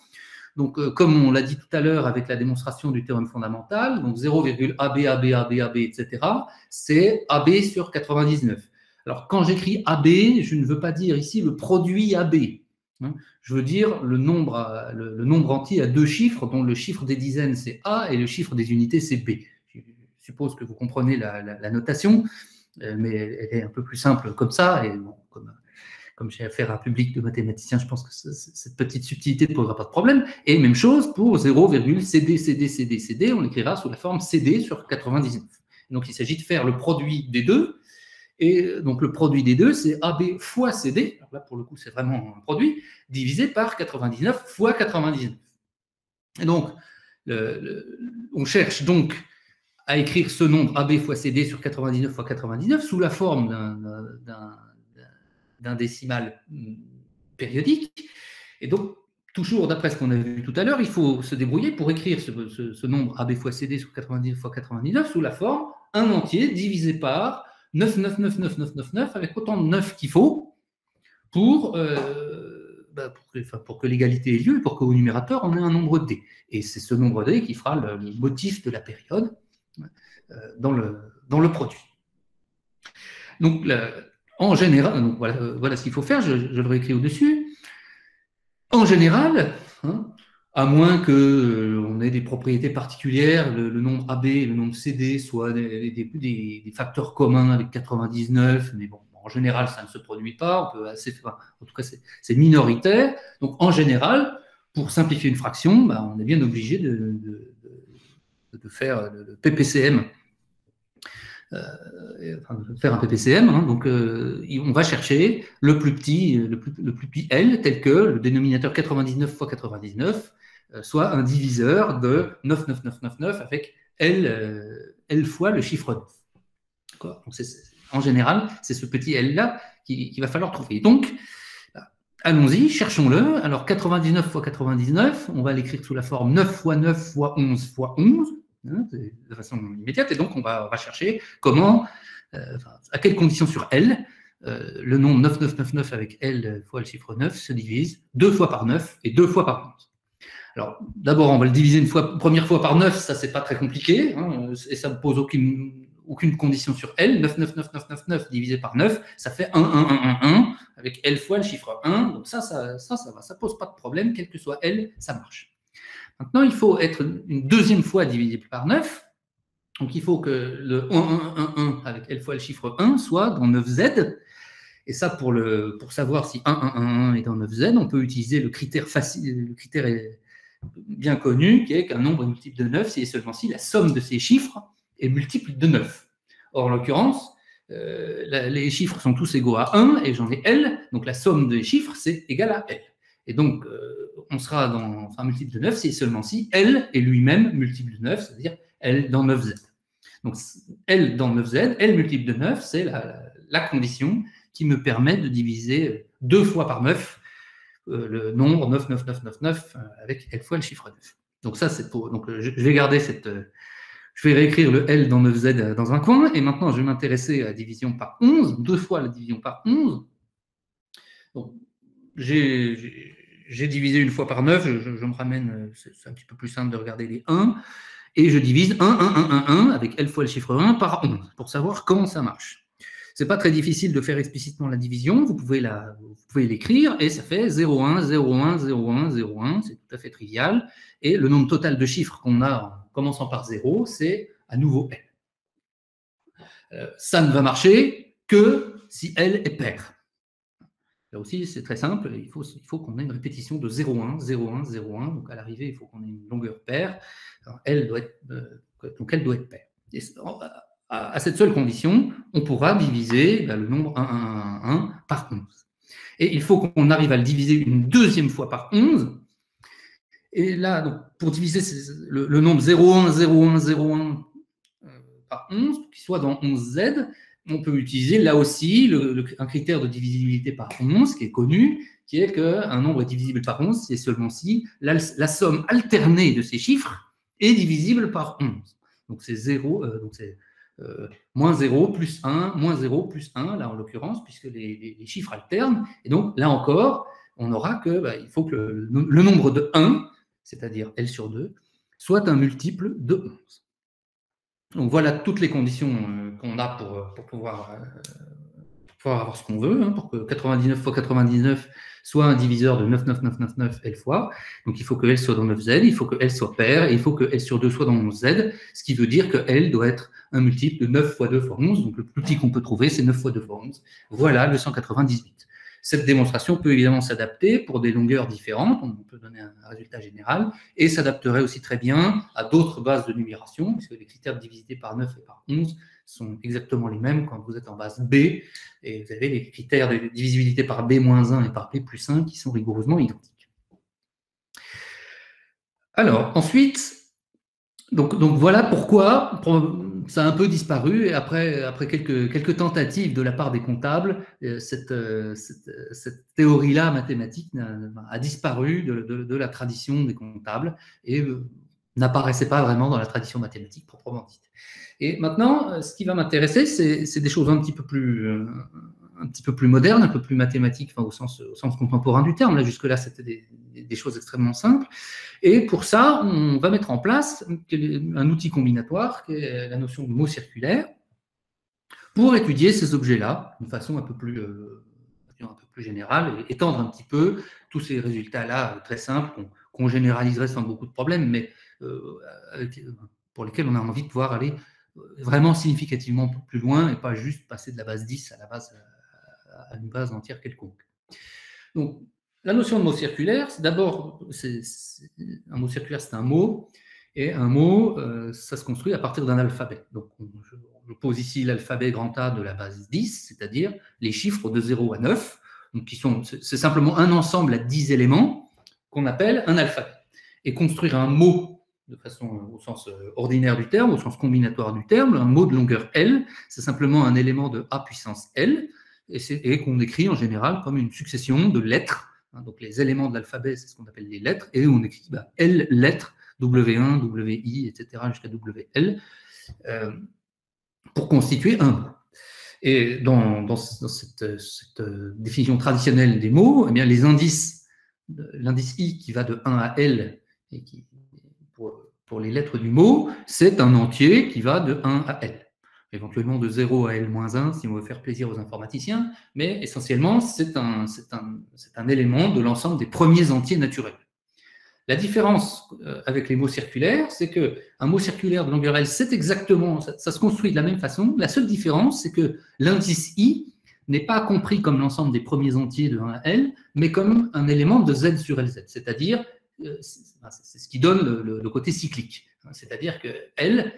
Donc, comme on l'a dit tout à l'heure avec la démonstration du théorème fondamental, donc 0,ABABABAB, etc., c'est AB sur 99. Alors, quand j'écris AB, je ne veux pas dire ici le produit AB. Je veux dire le nombre entier à deux chiffres, dont le chiffre des dizaines, c'est A, et le chiffre des unités, c'est B. Je suppose que vous comprenez la notation, mais elle est un peu plus simple comme ça, et bon, comme j'ai affaire à un public de mathématiciens, je pense que cette petite subtilité ne posera pas de problème. Et même chose pour 0,CD, CD, CD, CD, on l'écrira sous la forme CD sur 99. Donc, il s'agit de faire le produit des deux. Et donc, le produit des deux, c'est AB fois CD. Alors là, pour le coup, c'est vraiment un produit, divisé par 99 fois 99. Et donc, on cherche donc à écrire ce nombre AB fois CD sur 99 fois 99 sous la forme d'un décimal périodique. Et donc, toujours d'après ce qu'on a vu tout à l'heure, il faut se débrouiller pour écrire ce nombre AB fois CD sur 99 fois 99 sous la forme un entier divisé par 9, avec autant de 9 qu'il faut pour pour que l'égalité ait lieu, et pour qu'au numérateur, on ait un nombre d. Et c'est ce nombre d qui fera le motif de la période dans le produit. Donc, en général, donc voilà ce qu'il faut faire, je le réécris au-dessus. En général, à moins qu'on ait des propriétés particulières, le nombre AB et le nombre CD soient des facteurs communs avec 99, mais bon, en général, ça ne se produit pas. En tout cas, c'est minoritaire. Donc, en général, pour simplifier une fraction, on est bien obligé de faire le PPCM. Faire un PPCM, donc on va chercher le plus petit L, tel que le dénominateur 99 fois 99 soit un diviseur de 99999 avec L fois le chiffre 9. Donc en général, c'est ce petit L-là qu'il va falloir trouver. Donc, allons-y, cherchons-le. Alors, 99 fois 99, on va l'écrire sous la forme 9 fois 9 fois 11 fois 11, de façon immédiate. Et donc, on va chercher comment, à quelles conditions sur L, le nombre 9999 avec L fois le chiffre 9 se divise 2 fois par 9 et 2 fois par 11. Alors, d'abord, on va le diviser première fois par 9, ça, c'est pas très compliqué, et ça ne pose aucune condition sur L. 99999 divisé par 9, ça fait 1, 1, 1, 1, 1, avec L fois le chiffre 1. Donc ça va, ça pose pas de problème, quel que soit L, ça marche. Maintenant, il faut être une deuxième fois divisible par 9. Donc, il faut que le 1, 1, 1, 1 avec L fois le chiffre 1 soit dans 9Z. Et ça, pour savoir si 1, 1, 1, 1 est dans 9Z, on peut utiliser le critère facile, le critère bien connu, qui est qu'un nombre est multiple de 9 si et seulement si la somme de ces chiffres est multiple de 9. Or, en l'occurrence, les chiffres sont tous égaux à 1 et j'en ai L, donc la somme des chiffres, c'est égal à L. Et donc, on sera dans un multiple de 9 si et seulement si L est lui-même multiple de 9, c'est-à-dire L dans 9Z. Donc, L dans 9Z, L multiple de 9, c'est la condition qui me permet de diviser 2 fois par 9 le nombre 99999 avec L fois le chiffre 9. Donc ça, c'est pour. Donc je vais garder je vais réécrire le L dans 9Z dans un coin, et maintenant je vais m'intéresser à la division par 11, 2 fois la division par 11. Donc j'ai divisé une fois par 9, je me ramène, c'est un petit peu plus simple de regarder les 1, et je divise 1, 1, 1, 1, 1 avec L fois le chiffre 1 par 11, pour savoir comment ça marche. Ce n'est pas très difficile de faire explicitement la division, vous pouvez l'écrire, et ça fait 0,1, 0,1, 0,1, 0,1, c'est tout à fait trivial, et le nombre total de chiffres qu'on a en commençant par 0, c'est à nouveau L. Ça ne va marcher que si L est pair. Là aussi, c'est très simple, il faut qu'on ait une répétition de 0,1, 0,1, 0,1, donc à l'arrivée, il faut qu'on ait une longueur paire, donc elle doit être paire. Et à cette seule condition, on pourra diviser le nombre 1, 1, 1, 1 par 11. Et il faut qu'on arrive à le diviser une deuxième fois par 11. Et là, donc, pour diviser le nombre 0,1, 0,1, 0,1 par 11, qu'il soit dans 11Z, on peut utiliser là aussi un critère de divisibilité par 11 qui est connu, qui est qu'un nombre est divisible par 11, c'est seulement si la somme alternée de ces chiffres est divisible par 11. Donc c'est 0, donc c'est moins 0 plus 1, moins 0 plus 1, là en l'occurrence, puisque les chiffres alternent. Et donc, là encore, on aura il faut que le nombre de 1, c'est-à-dire L sur 2, soit un multiple de 11. Donc, voilà toutes les conditions qu'on a pour pouvoir avoir ce qu'on veut, pour que 99 fois 99 soit un diviseur de 99999 L fois. Donc, il faut que L soit dans 9Z, il faut que L soit pair, et il faut que L sur 2 soit dans 11Z, ce qui veut dire que L doit être un multiple de 9 fois 2 fois 11. Donc, le plus petit qu'on peut trouver, c'est 9 fois 2 fois 11. Voilà le 198. Cette démonstration peut évidemment s'adapter pour des longueurs différentes, on peut donner un résultat général, et s'adapterait aussi très bien à d'autres bases de numération, puisque les critères de divisité par 9 et par 11 sont exactement les mêmes quand vous êtes en base B, et vous avez les critères de divisibilité par B-1 et par B+1 qui sont rigoureusement identiques. Alors, ensuite, donc voilà pourquoi ça a un peu disparu, et après quelques tentatives de la part des comptables, cette théorie-là mathématique a disparu de la tradition des comptables et n'apparaissait pas vraiment dans la tradition mathématique proprement dite. Et maintenant, ce qui va m'intéresser, c'est des choses un petit peu plus un petit peu plus moderne, un peu plus mathématique, enfin, au sens contemporain du terme. Là, jusque-là, c'était des choses extrêmement simples. Et pour ça, on va mettre en place un outil combinatoire, qui est la notion de mot circulaire, pour étudier ces objets-là d'une façon un peu plus générale et étendre un petit peu tous ces résultats-là très simples qu'on généraliserait sans beaucoup de problèmes, mais pour lesquels on a envie de pouvoir aller vraiment significativement plus loin et pas juste passer de la base 10 à une base entière quelconque. Donc, la notion de mot circulaire, c'est d'abord, un mot circulaire, c'est un mot, et un mot, ça se construit à partir d'un alphabet. Donc, je pose ici l'alphabet grand A de la base 10, c'est-à-dire les chiffres de 0 à 9, donc c'est simplement un ensemble à 10 éléments qu'on appelle un alphabet. Et construire un mot de façon au sens ordinaire du terme, au sens combinatoire du terme, un mot de longueur L, c'est simplement un élément de A puissance L, et qu'on écrit en général comme une succession de lettres. Donc les éléments de l'alphabet, c'est ce qu'on appelle les lettres, et on écrit L lettres, W1, WI, etc., jusqu'à WL, pour constituer un mot. Et dans cette définition traditionnelle des mots, eh bien, les indices, l'indice I qui va de 1 à L, et pour les lettres du mot, c'est un entier qui va de 1 à L. Éventuellement de 0 à L-1, si on veut faire plaisir aux informaticiens, mais essentiellement, c'est un élément de l'ensemble des premiers entiers naturels. La différence avec les mots circulaires, c'est qu'un mot circulaire de longueur L, c'est exactement, ça se construit de la même façon. La seule différence, c'est que l'indice I n'est pas compris comme l'ensemble des premiers entiers de 1 à L, mais comme un élément de Z sur LZ, c'est-à-dire, c'est ce qui donne le côté cyclique. C'est-à-dire que L,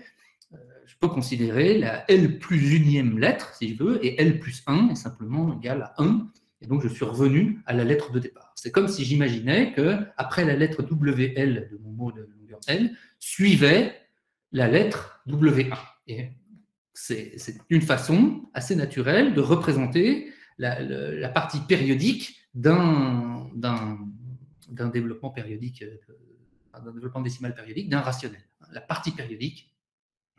je peux considérer la L plus unième lettre, si je veux, et L plus 1 est simplement égal à 1, et donc je suis revenu à la lettre de départ. C'est comme si j'imaginais qu'après la lettre WL de mon mot de longueur L, suivait la lettre W1. Et c'est une façon assez naturelle de représenter la partie périodique d'un développement périodique, d'un développement décimal périodique, d'un rationnel. La partie périodique,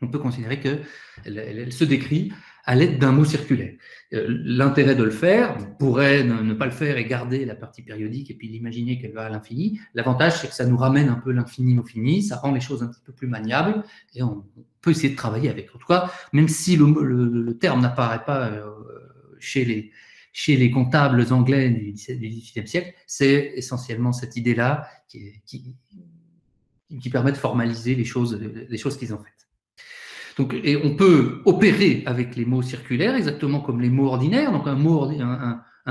on peut considérer qu'elle se décrit à l'aide d'un mot circulaire. L'intérêt de le faire, on pourrait ne pas le faire et garder la partie périodique et puis l'imaginer qu'elle va à l'infini. L'avantage, c'est que ça nous ramène un peu l'infini au fini, ça rend les choses un petit peu plus maniables et on peut essayer de travailler avec. En tout cas, même si le terme n'apparaît pas chez les comptables anglais du XVIIIe siècle, c'est essentiellement cette idée-là qui permet de formaliser les choses qu'ils ont faites. Donc, et on peut opérer avec les mots circulaires exactement comme les mots ordinaires. Donc un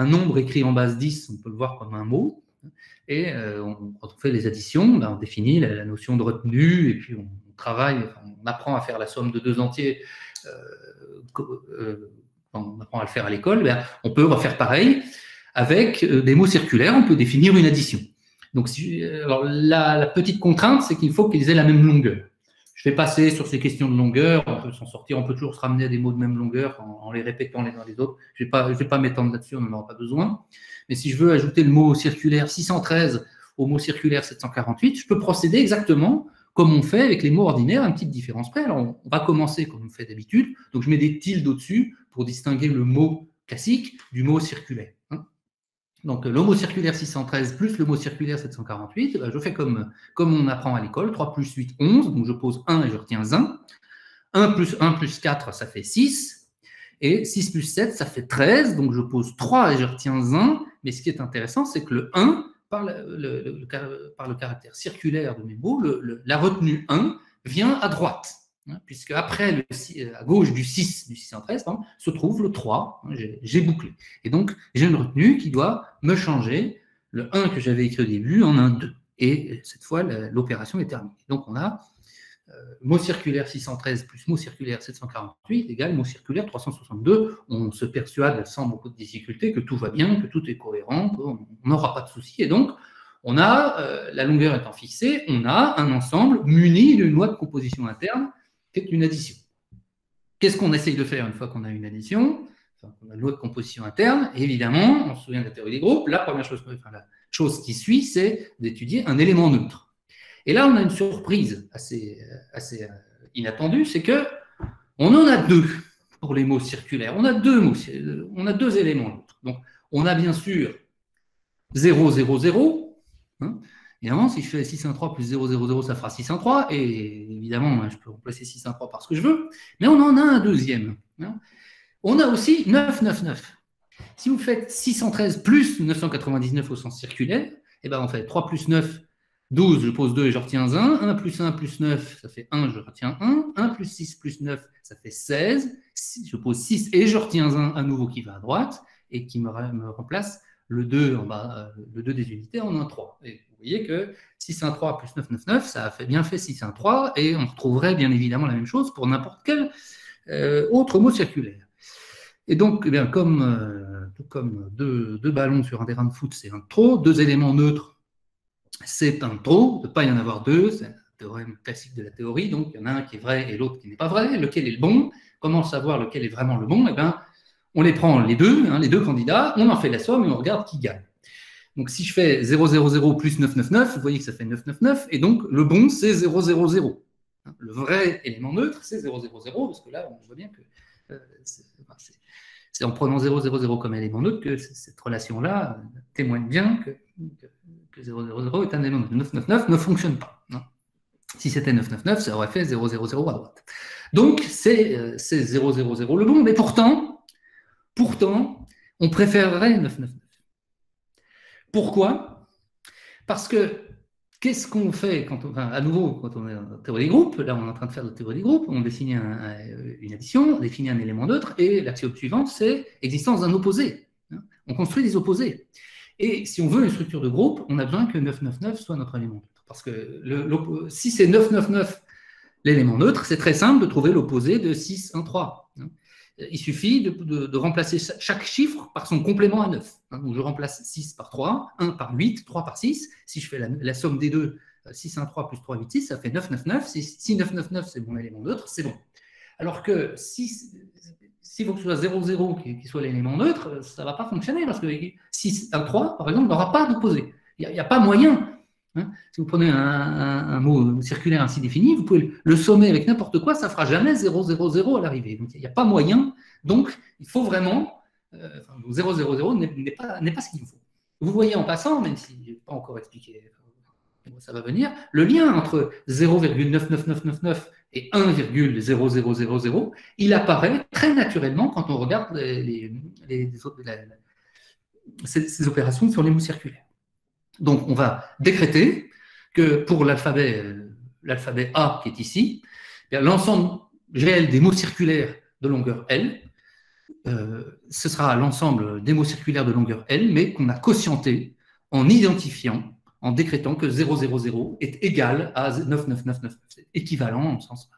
nombre écrit en base 10, on peut le voir comme un mot. Et quand on fait les additions, on définit la notion de retenue et puis on travaille, on apprend à faire la somme de deux entiers. On apprend à le faire à l'école. On peut refaire pareil avec des mots circulaires. On peut définir une addition. Donc, alors, la petite contrainte, c'est qu'il faut qu'ils aient la même longueur. Je vais passer sur ces questions de longueur, on peut s'en sortir, on peut toujours se ramener à des mots de même longueur en les répétant les uns les autres. Je ne vais pas m'étendre là-dessus, on n'en aura pas besoin. Mais si je veux ajouter le mot circulaire 613 au mot circulaire 748, je peux procéder exactement comme on fait avec les mots ordinaires, un petit différence près. Alors, on va commencer comme on fait d'habitude. Donc, je mets des tildes au-dessus pour distinguer le mot classique du mot circulaire. Donc, le mot circulaire 613 plus le mot circulaire 748, je fais comme on apprend à l'école, 3 plus 8, 11, donc je pose 1 et je retiens 1. 1 plus 4, ça fait 6. Et 6 plus 7, ça fait 13, donc je pose 3 et je retiens 1. Mais ce qui est intéressant, c'est que le 1, par le caractère circulaire de mes mots, la retenue 1 vient à droite. Puisque après, à gauche du 6, du 613, se trouve le 3, j'ai bouclé. Et donc, j'ai une retenue qui doit me changer le 1 que j'avais écrit au début en un 2. Et cette fois, l'opération est terminée. Donc, on a mot circulaire 613 plus mot circulaire 748 égale mot circulaire 362. On se persuade sans beaucoup de difficulté que tout va bien, que tout est cohérent, qu'on n'aura pas de soucis. Et donc, on a, la longueur étant fixée, on a un ensemble muni d'une loi de composition interne qui est une addition. Qu'est-ce qu'on essaye de faire une fois qu'on a une addition? On a une loi de composition interne, et évidemment, on se souvient de la théorie des groupes, la chose qui suit, c'est d'étudier un élément neutre. Et là, on a une surprise assez inattendue, c'est qu'on en a deux. pour les mots circulaires. On a deux éléments neutres. Donc, on a bien sûr 0, 0, 0. Hein. Évidemment, si je fais 6, 1, 3 plus 0, 0, 0, ça fera 6, 1, 3. Et évidemment, je peux remplacer 6, 1, 3 par ce que je veux. Mais on en a un deuxième. Hein. On a aussi 9, 9, 9. Si vous faites 613 plus 999 au sens circulaire, eh ben on fait 3 plus 9, 12, je pose 2 et je retiens 1. 1 plus 9, ça fait 1, je retiens 1. 1 plus 6 plus 9, ça fait 16. Je pose 6 et je retiens 1 à nouveau qui va à droite et qui me remplace le 2 en bas, le 2 des unités en 1, 3. Et vous voyez que 6, 1, 3 plus 9, 9, 9, ça a bien fait 6, 1, 3 et on retrouverait bien évidemment la même chose pour n'importe quel autre mot circulaire. Et donc, eh bien, tout comme deux ballons sur un terrain de foot, c'est un de trop. Deux éléments neutres, c'est un de trop. Il ne peut pas y en avoir deux. C'est un théorème classique de la théorie. Donc, il y en a un qui est vrai et l'autre qui n'est pas vrai. Lequel est le bon? Comment savoir lequel est vraiment le bon? Eh bien, on les prend les deux candidats, on en fait la somme et on regarde qui gagne. Donc, si je fais 0, 0, 0 plus 9, 9, 9, vous voyez que ça fait 9, 9, 9. Et donc, le bon, c'est 0, 0, 0. Le vrai élément neutre, c'est 0, 0, 0, parce que là, on voit bien que c'est en prenant 0, 0, 0 comme élément neutre que cette relation-là témoigne bien que 0, 0, 0 est un élément neutre. 9, 9, 9 ne fonctionne pas. Non. Si c'était 9, 9, 9, ça aurait fait 0, 0, 0 à droite. Donc, c'est 0, 0, 0 le bon, mais pourtant, on préférerait 9, 9, 9. Pourquoi? Parce que qu'est-ce qu'on fait quand à nouveau, quand on est en théorie des groupes, là on est en train de faire de théorie des groupes, on définit une addition, on définit un élément neutre, et l'axiome suivant, c'est existence d'un opposé. On construit des opposés. Et si on veut une structure de groupe, on a besoin que 9, 9, 9 soit notre élément neutre. Parce que si c'est 9, 9, 9 l'élément neutre, c'est très simple de trouver l'opposé de 6, 1, 3. Il suffit de remplacer chaque chiffre par son complément à 9. Donc je remplace 6 par 3, 1 par 8, 3 par 6. Si je fais la somme des deux, 6, 1, 3 plus 3, 8, 6, ça fait 9, 9, 9. Si 9, 9, 9, c'est mon élément neutre, c'est bon. Alors que s'il faut que ce soit 0, 0 qui soit l'élément neutre, ça ne va pas fonctionner parce que 6, 1, 3, par exemple, n'aura pas d'opposé. Il n'y a pas moyen. Si vous prenez un mot circulaire ainsi défini, vous pouvez le sommer avec n'importe quoi, ça ne fera jamais 0, 0, 0 à l'arrivée. Donc, il n'y a pas moyen. Donc, il faut vraiment… 0, 0, 0 n'est pas ce qu'il nous faut. Vous voyez en passant, même si je n'ai pas encore expliqué, ça va venir, le lien entre 0,99999 et 1,0000, il apparaît très naturellement quand on regarde ces opérations sur les mots circulaires. Donc, on va décréter que pour l'alphabet A qui est ici, l'ensemble réel des mots circulaires de longueur L, ce sera l'ensemble des mots circulaires de longueur L, mais qu'on a quotienté en identifiant, en décrétant que 000 est égal à 99999. C'est équivalent au sens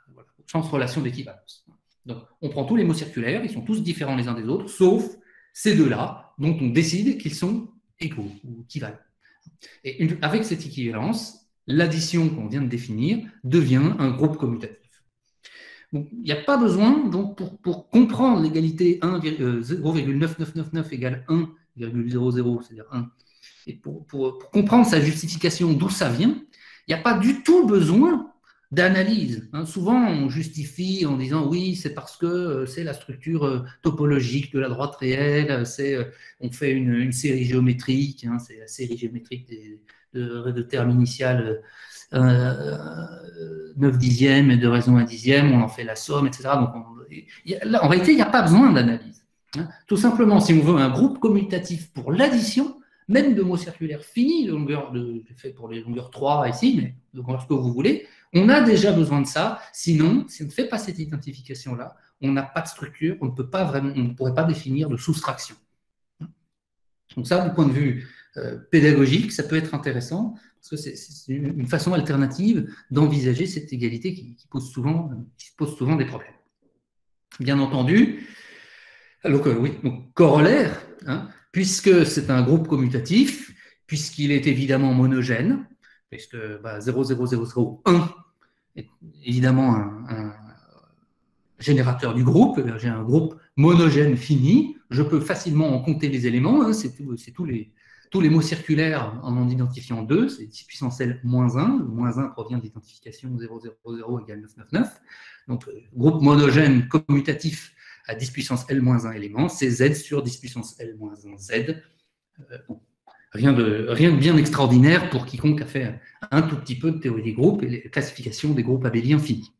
relation d'équivalence. Donc, on prend tous les mots circulaires, ils sont tous différents les uns des autres, sauf ces deux-là, dont on décide qu'ils sont égaux ou équivalents. Et avec cette équivalence, l'addition qu'on vient de définir devient un groupe commutatif. Donc, il n'y a pas besoin, donc, pour comprendre l'égalité 0,9999 égale 1,00, c'est-à-dire 1, et pour comprendre sa justification, d'où ça vient, il n'y a pas du tout besoin d'analyse. Souvent, on justifie en disant oui, c'est parce que c'est la structure topologique de la droite réelle, on fait une série géométrique, c'est la série géométrique de termes initiales 9 dixièmes et de raison 1 dixième, on en fait la somme, etc. Donc, là, en réalité, il n'y a pas besoin d'analyse. Tout simplement, si on veut un groupe commutatif pour l'addition, même de mots circulaires finis, j'ai fait pour les longueurs 3 ici, mais ce que vous voulez, on a déjà besoin de ça. Sinon, si on ne fait pas cette identification-là, on n'a pas de structure, on ne pourrait pas définir de soustraction. Donc ça, du point de vue pédagogique, ça peut être intéressant, parce que c'est une façon alternative d'envisager cette égalité qui pose souvent des problèmes. Bien entendu, donc, corollaire, puisque c'est un groupe commutatif, puisqu'il est évidemment monogène, puisque 0,0001 est évidemment un générateur du groupe, j'ai un groupe monogène fini, je peux facilement en compter les éléments, c'est tous les mots circulaires en identifiant 2, c'est 10 puissance L moins 1, le moins 1 provient de l'identification 0,00 égale 999, donc groupe monogène commutatif à 10 puissance L-1 éléments, c'est Z sur 10 puissance L-1 Z. Bon, rien de bien extraordinaire pour quiconque a fait un tout petit peu de théorie des groupes et les classifications des groupes abéliens finis.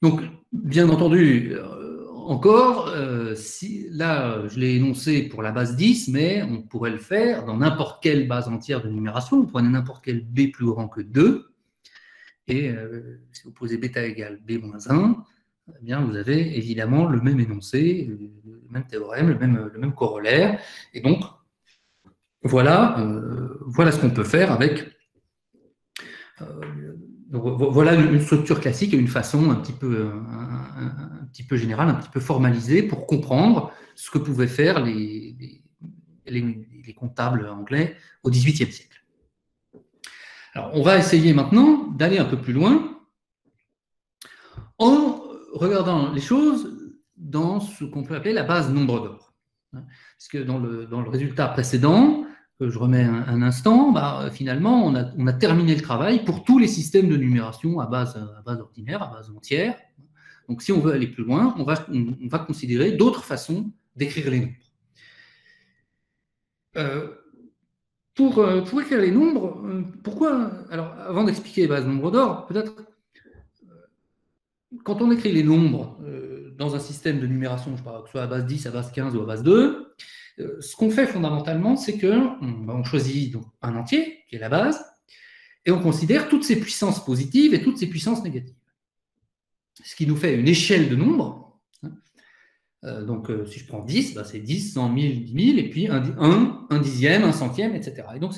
Donc, bien entendu, encore, là, je l'ai énoncé pour la base 10, mais on pourrait le faire dans n'importe quelle base entière de numération. Vous prenez n'importe quel B plus grand que 2, et si vous posez bêta égale B-1, eh bien, vous avez évidemment le même énoncé, le même théorème, le même corollaire. Et donc, voilà ce qu'on peut faire avec... Donc, voilà une structure classique et une façon un petit peu générale, un petit peu formalisée pour comprendre ce que pouvaient faire les comptables anglais au XVIIIe siècle. Alors, on va essayer maintenant d'aller un peu plus loin en regardant les choses dans ce qu'on peut appeler la base nombre d'or. Parce que dans le résultat précédent, que je remets un instant, finalement, on a terminé le travail pour tous les systèmes de numération à base ordinaire, à base entière. Donc, si on veut aller plus loin, on va considérer d'autres façons d'écrire les nombres. Pour écrire les nombres, pourquoi... Alors, avant d'expliquer les bases nombres d'or, peut-être, quand on écrit les nombres dans un système de numération, je sais pas, que ce soit à base 10, à base 15 ou à base 2, ce qu'on fait fondamentalement, c'est qu'on choisit donc un entier, qui est la base, et on considère toutes ses puissances positives et toutes ses puissances négatives. Ce qui nous fait une échelle de nombres. Donc, si je prends 10, c'est 10, 100 000, 10 000, et puis un dixième, un centième, etc. Et donc,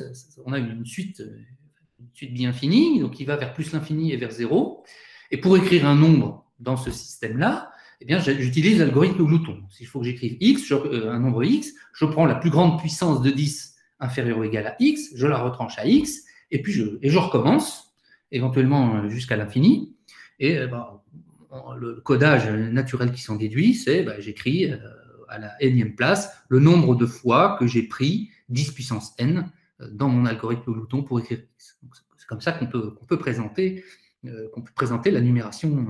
on a une suite bien finie, donc qui va vers plus l'infini et vers 0. Et pour écrire un nombre dans ce système-là, eh bien, j'utilise l'algorithme glouton. S'il faut que j'écrive x, un nombre x, je prends la plus grande puissance de 10 inférieure ou égale à x, je la retranche à x, et puis je recommence, éventuellement jusqu'à l'infini. Et le codage naturel qui s'en déduit, c'est j'écris à la n-ième place le nombre de fois que j'ai pris 10 puissance n dans mon algorithme glouton pour écrire x. C'est comme ça qu'on peut présenter la numération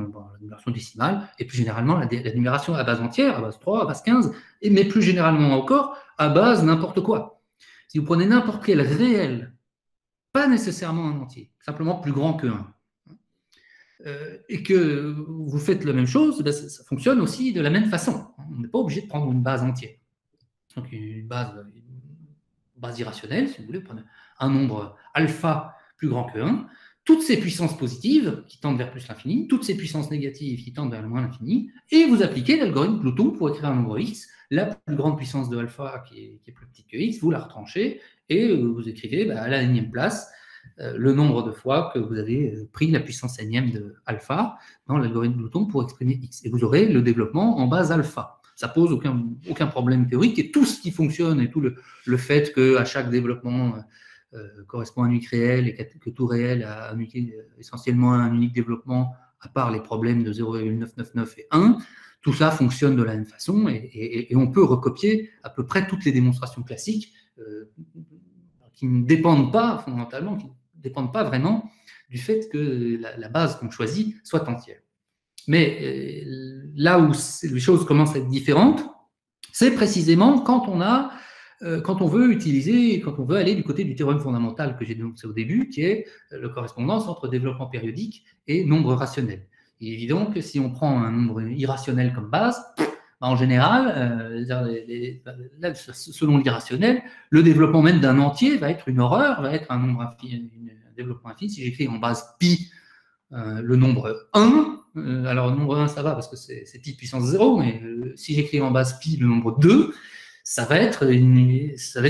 décimale, et plus généralement la numération à base entière, à base 3, à base 15, mais plus généralement encore à base n'importe quoi. Si vous prenez n'importe quel réel, pas nécessairement un entier, simplement plus grand que 1, et que vous faites la même chose, ça fonctionne aussi de la même façon. On n'est pas obligé de prendre une base entière. Donc une base irrationnelle, si vous voulez, prenez un nombre alpha plus grand que 1, toutes ces puissances positives qui tendent vers plus l'infini, toutes ces puissances négatives qui tendent vers le moins l'infini, et vous appliquez l'algorithme glouton pour écrire un nombre x, la plus grande puissance de alpha qui est plus petite que x, vous la retranchez, et vous écrivez à la n-ième place le nombre de fois que vous avez pris la puissance n-ième de alpha dans l'algorithme glouton pour exprimer x. Et vous aurez le développement en base alpha. Ça pose aucun problème théorique, et tout ce qui fonctionne, et tout le fait qu'à chaque développement correspond à un unique réel, et que tout réel a essentiellement un unique développement, à part les problèmes de 0,999 et 1, tout ça fonctionne de la même façon, et on peut recopier à peu près toutes les démonstrations classiques qui ne dépendent pas, fondamentalement, qui ne dépendent pas vraiment du fait que la base qu'on choisit soit entière. Mais là où les choses commencent à être différentes, c'est précisément quand on veut aller du côté du théorème fondamental que j'ai dénoncé au début, qui est la correspondance entre développement périodique et nombre rationnel. Il est évident que si on prend un nombre irrationnel comme base, en général, selon l'irrationnel, le développement même d'un entier va être une horreur, va être un développement infini. Si j'écris en base pi le nombre 1, alors le nombre 1 ça va parce que c'est pi puissance 0, mais si j'écris en base pi le nombre 2, ça va être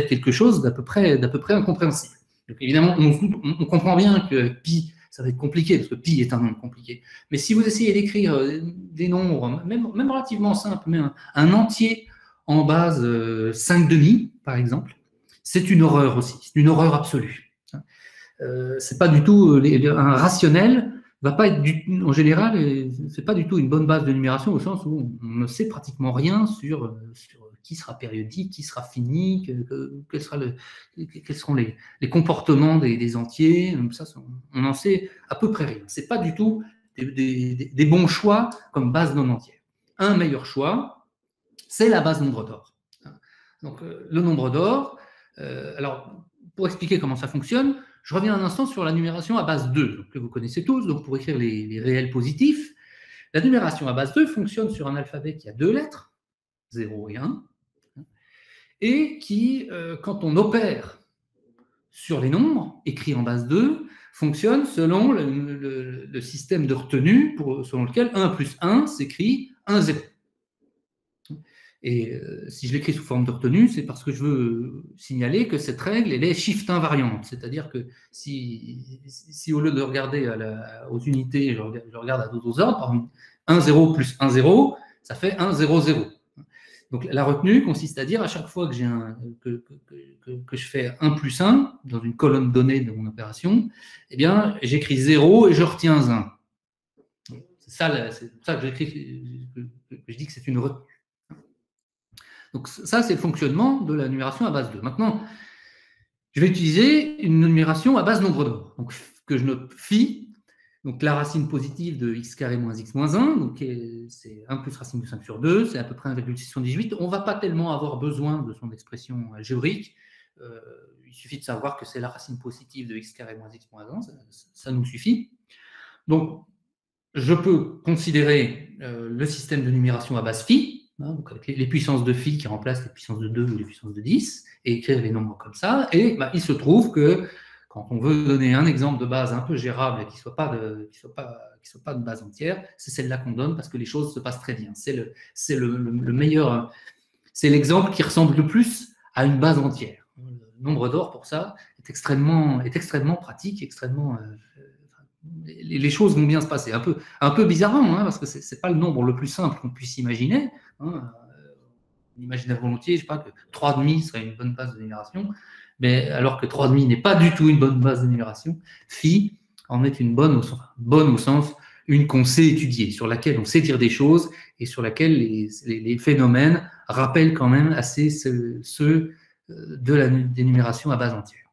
quelque chose d'à peu près incompréhensible. Donc évidemment, on comprend bien que pi, ça va être compliqué, parce que pi est un nombre compliqué. Mais si vous essayez d'écrire des nombres, même relativement simples, mais un entier en base 5,5, par exemple, c'est une horreur aussi, c'est une horreur absolue. C'est pas du tout, un rationnel va pas être en général, c'est pas du tout une bonne base de numération, au sens où on ne sait pratiquement rien sur qui sera périodique, qui sera fini, quels seront les comportements des entiers. Ça, on n'en sait à peu près rien. Ce n'est pas du tout des bons choix comme base non entière. un meilleur choix, c'est la base nombre d'or. Donc, le nombre d'or, alors, pour expliquer comment ça fonctionne, je reviens un instant sur la numération à base 2, donc, que vous connaissez tous, donc pour écrire les réels positifs. La numération à base 2 fonctionne sur un alphabet qui a 2 lettres, 0 et 1, et qui, quand on opère sur les nombres écrits en base 2, fonctionne selon le système de retenue selon lequel 1 plus 1 s'écrit 1, 0. Et si je l'écris sous forme de retenue, c'est parce que je veux signaler que cette règle, elle est shift invariante. C'est-à-dire que si au lieu de regarder aux unités, je regarde à d'autres ordres, par exemple 1, 0 plus 1, 0, ça fait 1, 0, 0. Donc la retenue consiste à dire à chaque fois que je fais 1 plus 1 dans une colonne donnée de mon opération, eh bien j'écris 0 et je retiens 1. C'est pour ça que je dis que c'est une retenue. Donc ça, c'est le fonctionnement de la numération à base 2. Maintenant, je vais utiliser une numération à base nombre d'or. Donc que je note phi, donc la racine positive de x carré moins x moins 1, donc c'est 1 plus racine de 5 sur 2, c'est à peu près 1,618. On ne va pas tellement avoir besoin de son expression algébrique. Il suffit de savoir que c'est la racine positive de x carré moins x moins 1, ça nous suffit. Donc, je peux considérer le système de numération à base phi, donc avec les puissances de phi qui remplacent les puissances de 2 ou les puissances de 10, et écrire les nombres comme ça. Et il se trouve que quand on veut donner un exemple de base un peu gérable et qui ne soit pas de base entière, c'est celle-là qu'on donne parce que les choses se passent très bien. C'est le meilleur, c'est l'exemple qui ressemble le plus à une base entière. Le nombre d'or, pour ça, est extrêmement pratique, extrêmement... les choses vont bien se passer. Un peu bizarrement, parce que ce n'est pas le nombre le plus simple qu'on puisse imaginer. On imaginerait volontiers, je ne sais pas, que 3,5 serait une bonne base de numération, mais alors que 3,5 n'est pas du tout une bonne base de numération, phi en est une bonne au sens une qu'on sait étudier, sur laquelle on sait dire des choses et sur laquelle les phénomènes rappellent quand même assez ceux des numérations à base entière.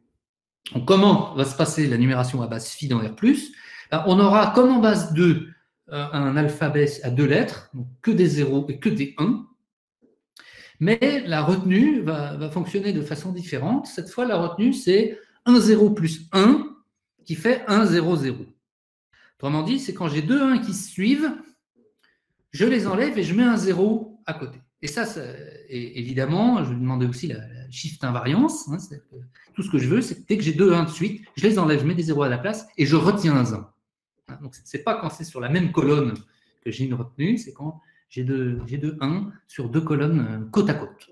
Donc, comment va se passer la numération à base phi dans R+? On aura comme en base 2 un alphabet à 2 lettres, donc que des 0 et que des 1, mais la retenue va fonctionner de façon différente. Cette fois, la retenue, c'est 1, 0 plus 1 qui fait 1, 0, 0. Autrement dit, c'est quand j'ai deux 1 qui se suivent, je les enlève et je mets un 0 à côté. Et ça, et évidemment, je vais demander aussi la shift invariance. Tout ce que je veux, c'est que dès que j'ai deux 1 de suite, je les enlève, je mets des 0 à la place et je retiens un 1. Donc, ce n'est pas quand c'est sur la même colonne que j'ai une retenue, c'est quand j'ai deux 1 sur deux colonnes côte à côte.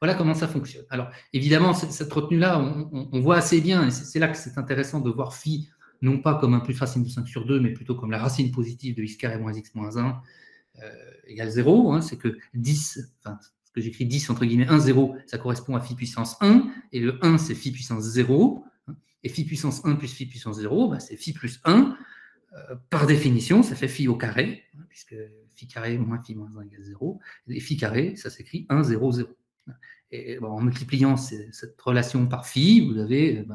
Voilà comment ça fonctionne. Alors, évidemment, cette retenue-là, on voit assez bien, et c'est là que c'est intéressant de voir phi, non pas comme un plus racine de 5 sur 2, mais plutôt comme la racine positive de x carré moins x moins 1 égale 0. C'est que 10, enfin, ce que j'écris 10 entre guillemets 1, 0, ça correspond à phi puissance 1, et le 1, c'est phi puissance 0, et phi puissance 1 plus phi puissance 0, c'est phi plus 1. Par définition, ça fait phi au carré, puisque phi carré moins phi moins 1 égale 0, et phi carré, ça s'écrit 1, 0, 0. Et en multipliant cette relation par phi, vous avez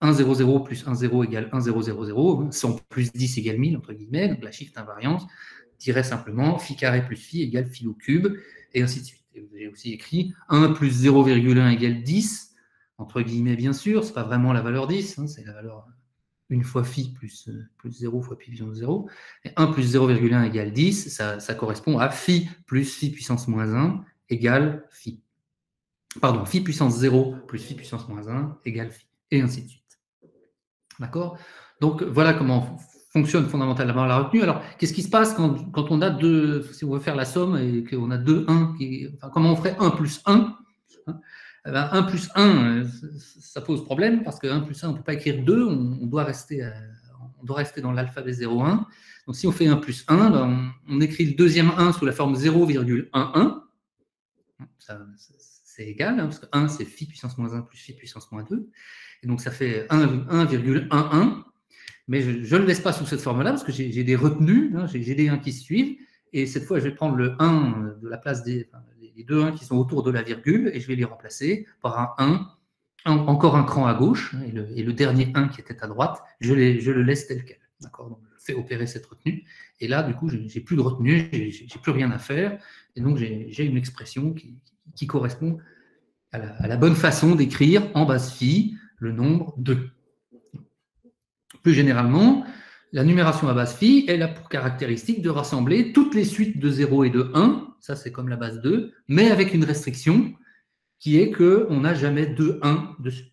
1, 0, 0 plus 1, 0 égale 1, 0, 0, 0, 100 plus 10 égale 1000, entre guillemets, donc la shift invariante dirait simplement phi carré plus phi égale phi au cube, et ainsi de suite. Et vous avez aussi écrit 1 plus 0,1 égale 10, entre guillemets bien sûr, ce n'est pas vraiment la valeur 10, c'est la valeur 1 fois phi plus 0 fois pi puissance 0, et 1 plus 0,1 égale 10, ça correspond à phi plus phi puissance moins 1 égale phi. Pardon, phi puissance 0 plus phi puissance moins 1 égale phi, et ainsi de suite. D'accord? Donc, voilà comment fonctionne fondamentalement la retenue. Alors, qu'est-ce qui se passe quand on a deux, si on veut faire la somme et qu'on a deux 1, comment on ferait 1 plus 1 1 plus 1, ça pose problème, parce que 1 plus 1, on ne peut pas écrire 2, on doit rester dans l'alphabet 0,1. Donc, si on fait 1 plus 1, on écrit le deuxième 1 sous la forme 0,11. C'est égal, parce que 1, c'est phi puissance moins 1 plus phi puissance moins 2. Et donc, ça fait 1,11. Mais je ne le laisse pas sous cette forme-là, parce que j'ai des retenues, j'ai des 1 qui se suivent. Et cette fois, je vais prendre le 1 de la place les deux 1 qui sont autour de la virgule, et je vais les remplacer par un 1, encore un cran à gauche, et le dernier 1 qui était à droite, je le laisse tel quel. D'accord, donc je fais opérer cette retenue. Et là, du coup, je n'ai plus de retenue, j'ai plus rien à faire. Et donc, j'ai une expression qui correspond à la bonne façon d'écrire en base phi le nombre 2. Plus généralement, la numération à base phi, elle a pour caractéristique de rassembler toutes les suites de 0 et de 1, ça c'est comme la base 2, mais avec une restriction qui est qu'on n'a jamais 2 1 dessus.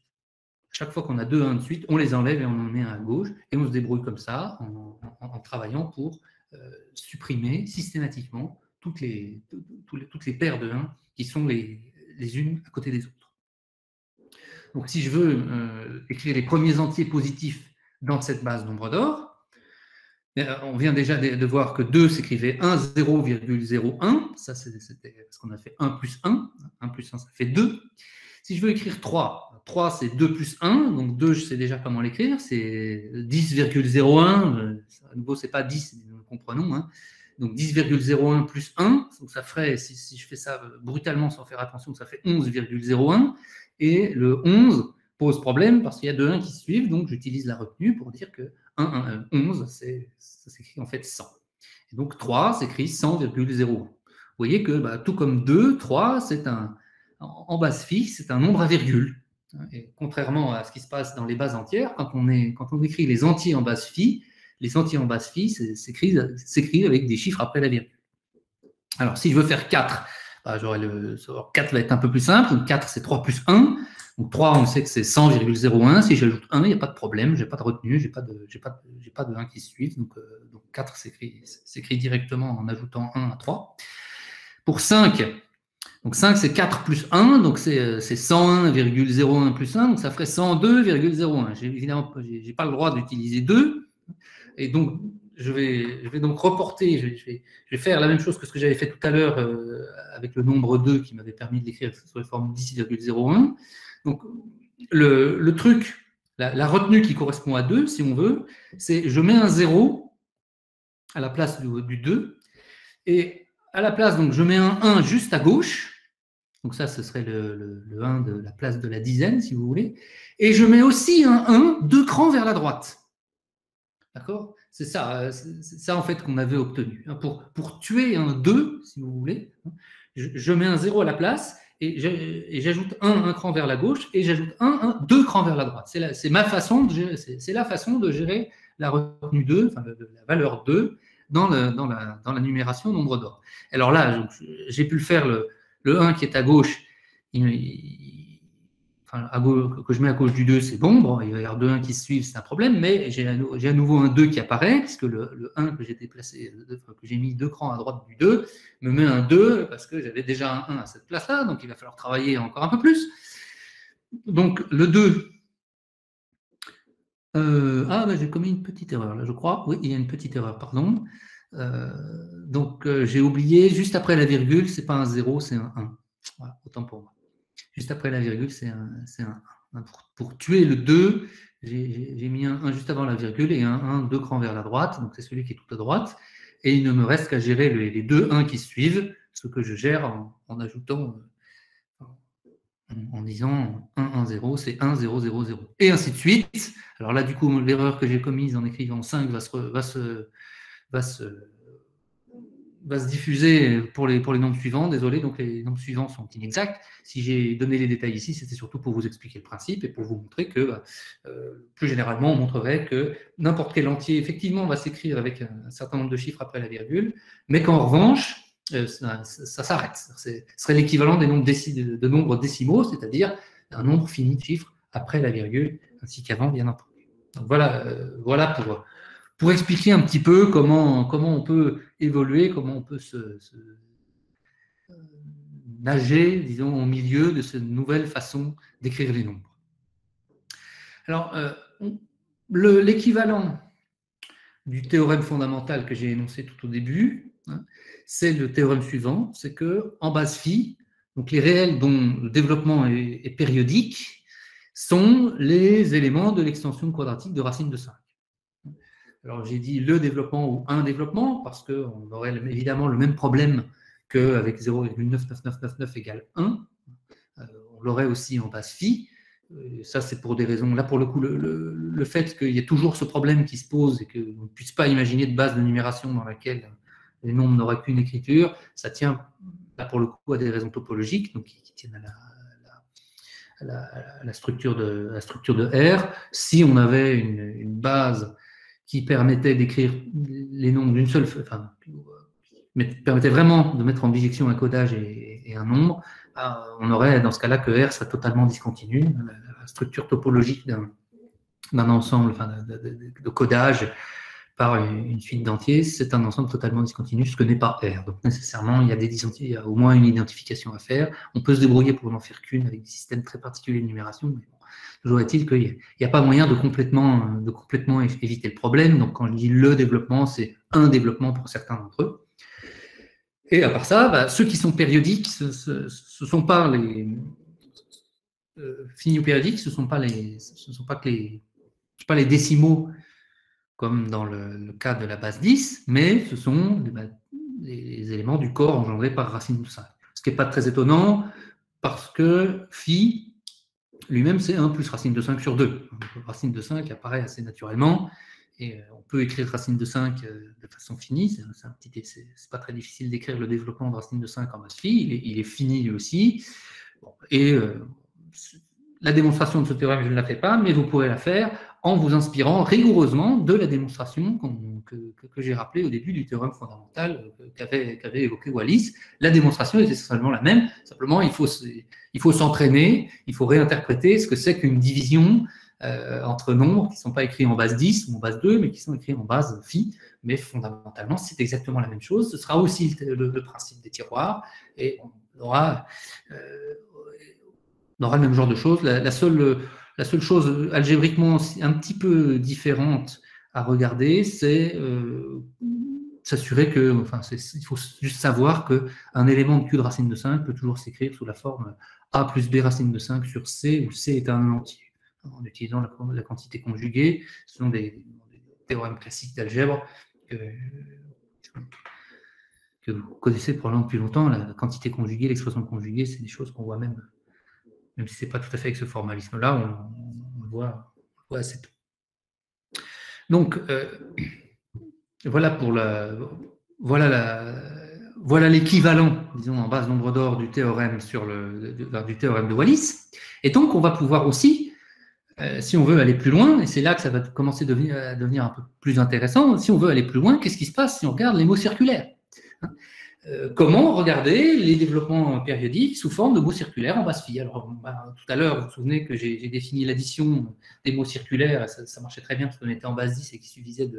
Chaque fois qu'on a 2 1 de suite, on les enlève et on en met un à gauche, et on se débrouille comme ça en travaillant pour supprimer systématiquement toutes les paires de 1 qui sont les unes à côté des autres. Donc si je veux écrire les premiers entiers positifs dans cette base nombre d'or, on vient déjà de voir que 2 s'écrivait 1, 0,01. Ça, c'était parce qu'on a fait 1 plus 1. 1 plus 1, ça fait 2. Si je veux écrire 3, 3 c'est 2 plus 1. Donc 2, je sais déjà comment l'écrire. C'est 10,01. À nouveau, ce n'est pas 10, nous comprenons. Hein. Donc 10,01 plus 1. Donc ça ferait, si je fais ça brutalement sans faire attention, ça fait 11,01. Et le 11 pose problème parce qu'il y a 2 1 qui suivent. Donc j'utilise la retenue pour dire que 11, ça s'écrit en fait 100. Et donc 3 s'écrit 100,01. Vous voyez que tout comme 2, 3, c'est en base phi, c'est un nombre à virgule. Et contrairement à ce qui se passe dans les bases entières, quand on écrit les entiers en base phi, les entiers en base phi s'écrivent avec des chiffres après la virgule. Alors si je veux faire 4, 4 va être un peu plus simple. Donc 4, c'est 3 plus 1. Donc 3, on sait que c'est 100,01. Si j'ajoute 1, il n'y a pas de problème. Je n'ai pas de retenue, je n'ai pas de 1 qui suit. Donc 4 s'écrit directement en ajoutant 1 à 3. Pour 5, donc 5, c'est 4 plus 1. Donc c'est 101,01 plus 1. Donc ça ferait 102,01. Évidemment, je n'ai pas le droit d'utiliser 2. Et donc, je vais donc reporter, je vais faire la même chose que ce que j'avais fait tout à l'heure avec le nombre 2 qui m'avait permis de l'écrire sous la forme 10,01. Donc, le truc, la retenue qui correspond à 2, si on veut, c'est je mets un 0 à la place du 2, et à la place, donc je mets un 1 juste à gauche, donc ça, ce serait le 1 de la place de la dizaine, si vous voulez, et je mets aussi un 1 2 crans vers la droite. D'accord ? C'est ça en fait qu'on avait obtenu. Pour tuer un 2, si vous voulez, je mets un 0 à la place et j'ajoute un cran vers la gauche et j'ajoute 2 crans vers la droite. C'est ma façon de gérer, c'est la façon de gérer la retenue 2, enfin la valeur 2 dans la numération nombre d'or. Alors là, j'ai pu le faire, le 1 qui est à gauche, que je mets à gauche du 2, c'est bon. Bon, il va y avoir 2 1 qui se suivent, c'est un problème, mais j'ai à nouveau un 2 qui apparaît, puisque le 1 que j'ai déplacé, que j'ai mis 2 crans à droite du 2, me met un 2, parce que j'avais déjà un 1 à cette place-là, donc il va falloir travailler encore un peu plus. Donc le 2, j'ai commis une petite erreur, là, je crois. Oui, il y a une petite erreur, pardon. Donc j'ai oublié, juste après la virgule, c'est pas un 0, c'est un 1. Voilà, autant pour moi. Juste après la virgule, c'est un 1. Pour tuer le 2, j'ai mis un 1 juste avant la virgule et un 1 2 crans vers la droite, donc c'est celui qui est tout à droite. Et il ne me reste qu'à gérer les 2 1 qui suivent, ce que je gère en ajoutant, en disant 1 1 0, c'est 1 0 0 0. Et ainsi de suite. Alors là, du coup, l'erreur que j'ai commise en écrivant 5 va se diffuser pour les nombres suivants. Désolé, donc les nombres suivants sont inexacts. Si j'ai donné les détails ici, c'était surtout pour vous expliquer le principe et pour vous montrer que, plus généralement, on montrerait que n'importe quel entier, effectivement, va s'écrire avec un certain nombre de chiffres après la virgule, mais qu'en revanche, ça s'arrête. Ce serait l'équivalent des nombres de nombres décimaux, c'est-à-dire un nombre fini de chiffres après la virgule, ainsi qu'avant, bien entendu. Donc voilà pour expliquer un petit peu comment on peut évoluer, comment on peut nager, disons, au milieu de cette nouvelle façon d'écrire les nombres. Alors, l'équivalent du théorème fondamental que j'ai énoncé tout au début, c'est le théorème suivant, c'est qu'en base phi, donc les réels dont le développement est périodique sont les éléments de l'extension quadratique de racine de 5. Alors, j'ai dit le développement ou un développement, parce qu'on aurait évidemment le même problème qu'avec 0,99999 égale 1. On l'aurait aussi en base phi. ça c'est pour des raisons, là pour le coup, le fait qu'il y ait toujours ce problème qui se pose et qu'on ne puisse pas imaginer de base de numération dans laquelle les nombres n'auraient qu'une écriture, ça tient là pour le coup à des raisons topologiques, donc qui tiennent à la structure de R. Si on avait une base qui permettait d'écrire les nombres d'une seule, enfin, permettait vraiment de mettre en bijection un codage et un nombre, on aurait dans ce cas-là que R serait totalement discontinu. La structure topologique d'un ensemble, enfin, de codage par une suite d'entiers, c'est un ensemble totalement discontinu, ce que n'est pas R. Donc nécessairement, il y a au moins une identification à faire. On peut se débrouiller pour n'en faire qu'une avec des systèmes très particuliers de numération, mais bon, toujours est-il qu'il n'y a pas moyen de complètement éviter le problème. Donc quand je dis le développement, c'est un développement pour certains d'entre eux. Et à part ça, ceux qui sont périodiques, ce sont pas les finis ou périodiques, ce sont pas les décimaux comme dans le cas de la base 10, mais ce sont les éléments du corps engendrés par racine de 5. Ce qui n'est pas très étonnant, parce que phi, lui-même, c'est 1 plus racine de 5 sur 2. Donc, racine de 5 apparaît assez naturellement, et on peut écrire racine de 5 de façon finie. C'est pas très difficile d'écrire le développement de racine de 5 en base phi, il est fini lui aussi. Bon, et la démonstration de ce théorème, je ne la fais pas, mais vous pourrez la faire en vous inspirant rigoureusement de la démonstration que j'ai rappelée au début du théorème fondamental qu'avait évoqué Wallis. La démonstration est essentiellement la même, simplement il faut s'entraîner, il faut réinterpréter ce que c'est qu'une division entre nombres qui ne sont pas écrits en base 10 ou en base 2, mais qui sont écrits en base phi. Mais fondamentalement, c'est exactement la même chose. Ce sera aussi le principe des tiroirs, et on aura le même genre de choses. La seule chose algébriquement un petit peu différente à regarder, c'est s'assurer que, il faut juste savoir qu'un élément de Q de racine de 5 peut toujours s'écrire sous la forme A plus B racine de 5 sur C, où C est un entier, en utilisant la quantité conjuguée. Ce sont des théorèmes classiques d'algèbre que vous connaissez probablement depuis longtemps. La quantité conjuguée, l'expression conjuguée, c'est des choses qu'on voit même si ce n'est pas tout à fait avec ce formalisme-là, on le voit assez tôt. Donc, voilà l'équivalent, disons, en base nombre d'or du théorème du théorème de Wallis. Et donc, on va pouvoir aussi, si on veut aller plus loin, et c'est là que ça va commencer à devenir un peu plus intéressant, si on veut aller plus loin, qu'est-ce qui se passe si on regarde les mots circulaires ? Comment regarder les développements périodiques sous forme de mots circulaires en base phi. Alors, tout à l'heure, vous vous souvenez que j'ai défini l'addition des mots circulaires, ça marchait très bien parce qu'on était en base 10 et qu'il suffisait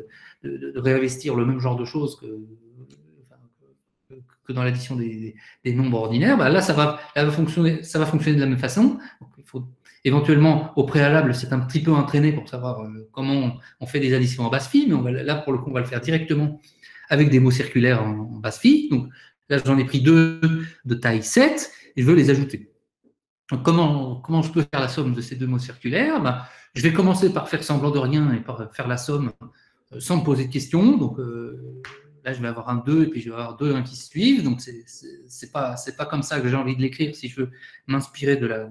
de réinvestir le même genre de choses que dans l'addition des nombres ordinaires. Là, ça va fonctionner de la même façon. Donc, il faut éventuellement, au préalable, c'est un petit peu entraîné pour savoir comment on fait des additions en base phi, mais là, pour le coup, on va le faire directement avec des mots circulaires en base phi. Donc là, j'en ai pris 2 de taille 7 et je veux les ajouter. Donc, comment je peux faire la somme de ces 2 mots circulaires ? Je vais commencer par faire semblant de rien et par faire la somme sans me poser de questions. Donc là, je vais avoir un 2 et puis je vais avoir 2 1 qui suivent. Donc c'est pas comme ça que j'ai envie de l'écrire si je veux m'inspirer de la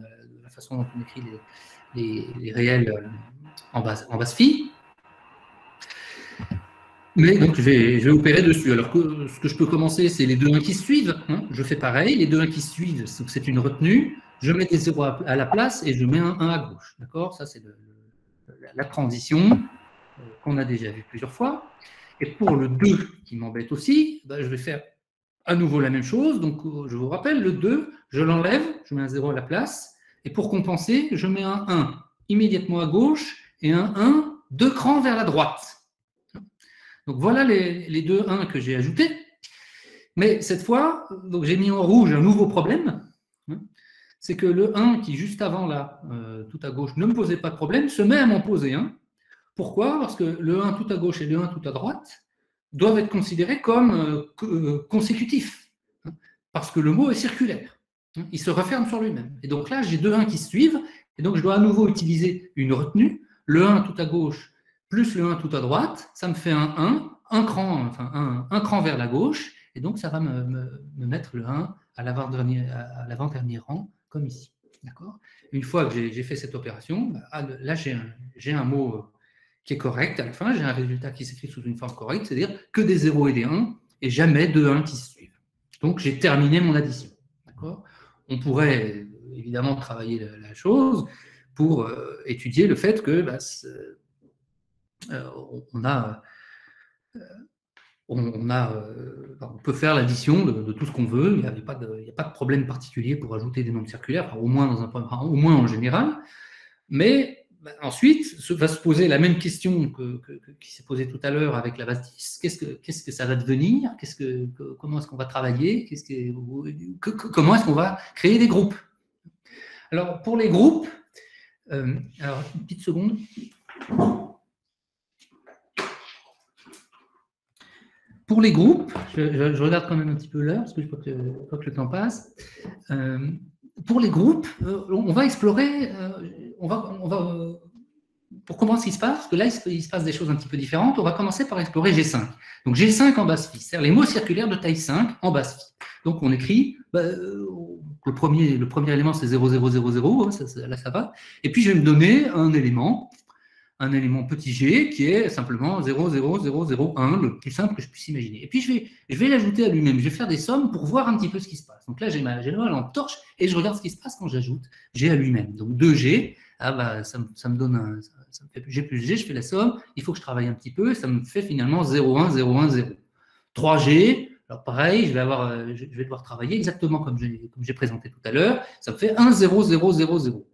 façon dont on écrit les réels en base phi. Mais donc, je vais opérer dessus. Alors, ce que je peux commencer, c'est les 2 1 qui suivent. Je fais pareil. Les 2 1 qui suivent, c'est une retenue. Je mets des 0 à la place et je mets un 1 à gauche. D'accord ? Ça, c'est la transition qu'on a déjà vue plusieurs fois. Et pour le 2 qui m'embête aussi, je vais faire à nouveau la même chose. Donc, je vous rappelle, le 2, je l'enlève, je mets un 0 à la place. Et pour compenser, je mets un 1 immédiatement à gauche et un 1 2 crans vers la droite. Donc voilà les 2 1 que j'ai ajoutés. Mais cette fois, j'ai mis en rouge un nouveau problème. C'est que le 1 qui, juste avant là, tout à gauche, ne me posait pas de problème, se met à m'en poser un. Pourquoi ? Parce que le 1 tout à gauche et le 1 tout à droite doivent être considérés comme consécutifs. Parce que le mot est circulaire. Il se referme sur lui-même. Et donc là, j'ai 2 1 qui se suivent. Et donc je dois à nouveau utiliser une retenue. Le 1 tout à gauche plus le 1 tout à droite, ça me fait un cran vers la gauche, et donc ça va me mettre le 1 à l'avant-dernier rang, comme ici. D'accord. Une fois que j'ai fait cette opération, là, j'ai un mot qui est correct à la fin, j'ai un résultat qui s'écrit sous une forme correcte, c'est-à-dire que des 0 et des 1, et jamais deux 1 qui se suivent. Donc, j'ai terminé mon addition. D'accord. On pourrait évidemment travailler la chose pour étudier le fait que on peut faire l'addition de tout ce qu'on veut, il n'y a pas de problème particulier pour ajouter des nombres circulaires, enfin, au moins en général, mais ensuite va se poser la même question qui s'est posée tout à l'heure avec la base 10, qu'est-ce que ça va devenir, comment est-ce qu'on va travailler, comment est-ce qu'on va créer des groupes. Alors pour les groupes, alors une petite seconde. Pour les groupes, je regarde quand même un petit peu l'heure, parce que je crois que le temps passe. Pour les groupes, on va explorer, pour comprendre ce qui se passe, parce que là, il se passe des choses un petit peu différentes, on va commencer par explorer G5. Donc G5 en basse phi, c'est-à-dire les mots circulaires de taille 5 en basse phi. Donc on écrit, le premier élément c'est 0, 0, 0, 0, là ça va, et puis je vais me donner un élément petit g qui est simplement 0, 0, 0, 0, 1, le plus simple que je puisse imaginer. Et puis je vais l'ajouter à lui-même, je vais faire des sommes pour voir un petit peu ce qui se passe. Donc là, j'ai ma lampe torche et je regarde ce qui se passe quand j'ajoute g à lui-même. Donc 2g, ça me donne ça me fait g plus g, je fais la somme, il faut que je travaille un petit peu, ça me fait finalement 0, 1, 0, 1, 0. 3g, alors pareil, je vais devoir travailler exactement comme j'ai présenté tout à l'heure, ça me fait 1, 0, 0, 0, 0.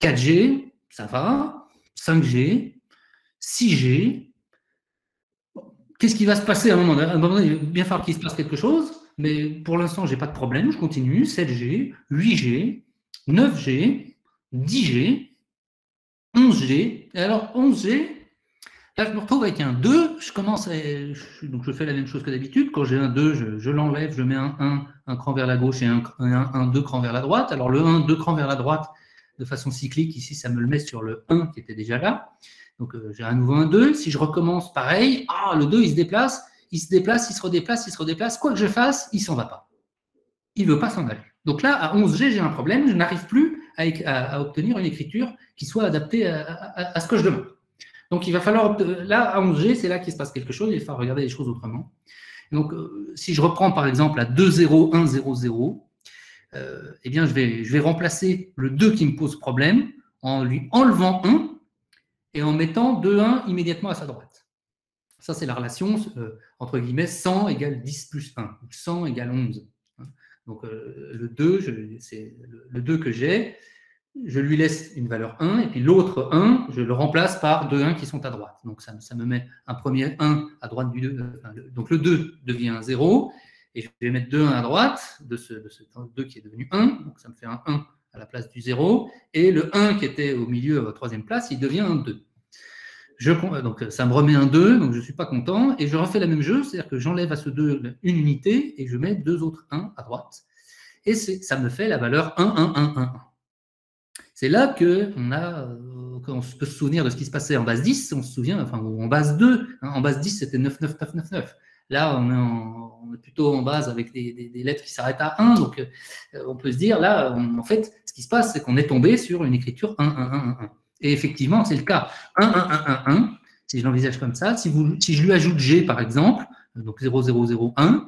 4g, ça va. 5G, 6G. Qu'est-ce qui va se passer à un moment donné? Il va bien falloir qu'il se passe quelque chose, mais pour l'instant, je n'ai pas de problème, je continue. 7G, 8G, 9G, 10G, 11G. Et alors, 11G, là, je me retrouve avec un 2. Donc je fais la même chose que d'habitude. Quand j'ai un 2, je l'enlève, je mets un cran vers la gauche et un 2 cran vers la droite. Alors, le 1, 2 crans vers la droite, de façon cyclique, ici, ça me le met sur le 1 qui était déjà là. Donc, j'ai à nouveau un 2. Si je recommence, pareil, le 2, il se déplace, il se redéplace. Quoi que je fasse, il ne s'en va pas. Il ne veut pas s'en aller. Donc là, à 11G, j'ai un problème. Je n'arrive plus à obtenir une écriture qui soit adaptée à ce que je demande. Donc, il va falloir, là, à 11G, c'est là qu'il se passe quelque chose. Il va falloir regarder les choses autrement. Donc, si je reprends, par exemple, à 2, 0, 1, 0, 0, eh bien, je vais remplacer le 2 qui me pose problème en lui enlevant 1 et en mettant 2, 1 immédiatement à sa droite. Ça, c'est la relation, entre guillemets, 100 égale 10 plus 1, ou 100 égale 11. Donc, le 2, c'est le 2 que j'ai, je lui laisse une valeur 1, et puis l'autre 1, je le remplace par 2 1 qui sont à droite. Donc, ça me met un premier 1 à droite du 2. Donc, le 2 devient un 0, et je vais mettre 2 1 à droite de ce 2 qui est devenu 1. Donc, ça me fait un 1 à la place du 0. Et le 1 qui était au milieu, à la troisième place, il devient un 2. Donc, ça me remet un 2, donc je ne suis pas content. Et je refais la même chose, c'est-à-dire que j'enlève à ce 2 une unité, et je mets 2 autres 1 à droite. Et ça me fait la valeur 1, 1, 1, 1, 1. C'est là qu'on peut se souvenir de ce qui se passait en base 10, on se souvient, enfin, en base 2. En base 10, c'était 9, 9, 9, 9, 9. Là, on est plutôt en base avec des lettres qui s'arrêtent à 1. Donc, on peut se dire, là, en fait, ce qui se passe, c'est qu'on est tombé sur une écriture 1, 1, 1, 1, 1. Et effectivement, c'est le cas. 1, 1, 1, 1, 1. Si je l'envisage comme ça, si je lui ajoute G, par exemple, donc 0, 0, 0, 1,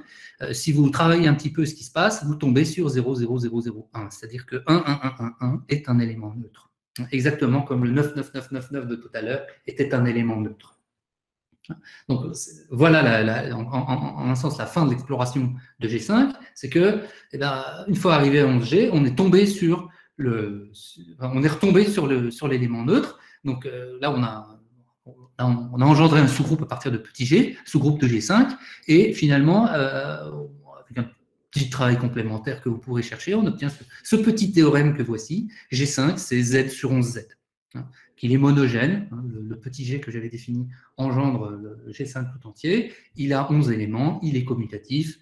si vous travaillez un petit peu ce qui se passe, vous tombez sur 0, 0, 0, 0, 1. C'est-à-dire que 1, 1, 1, 1, 1 est un élément neutre. Exactement comme le 9, 9, 9, 9, 9 de tout à l'heure était un élément neutre. Donc, voilà, en un sens, la fin de l'exploration de G5, c'est que, une fois arrivé à 11G, on est tombé sur l'élément neutre. Donc là, on a engendré un sous-groupe à partir de petit g, sous-groupe de G5, et finalement, avec un petit travail complémentaire que vous pourrez chercher, on obtient ce petit théorème que voici. G5, c'est Z sur 11Z. Qu'il est monogène, le petit g que j'avais défini engendre le G5 tout entier, il a 11 éléments, il est commutatif,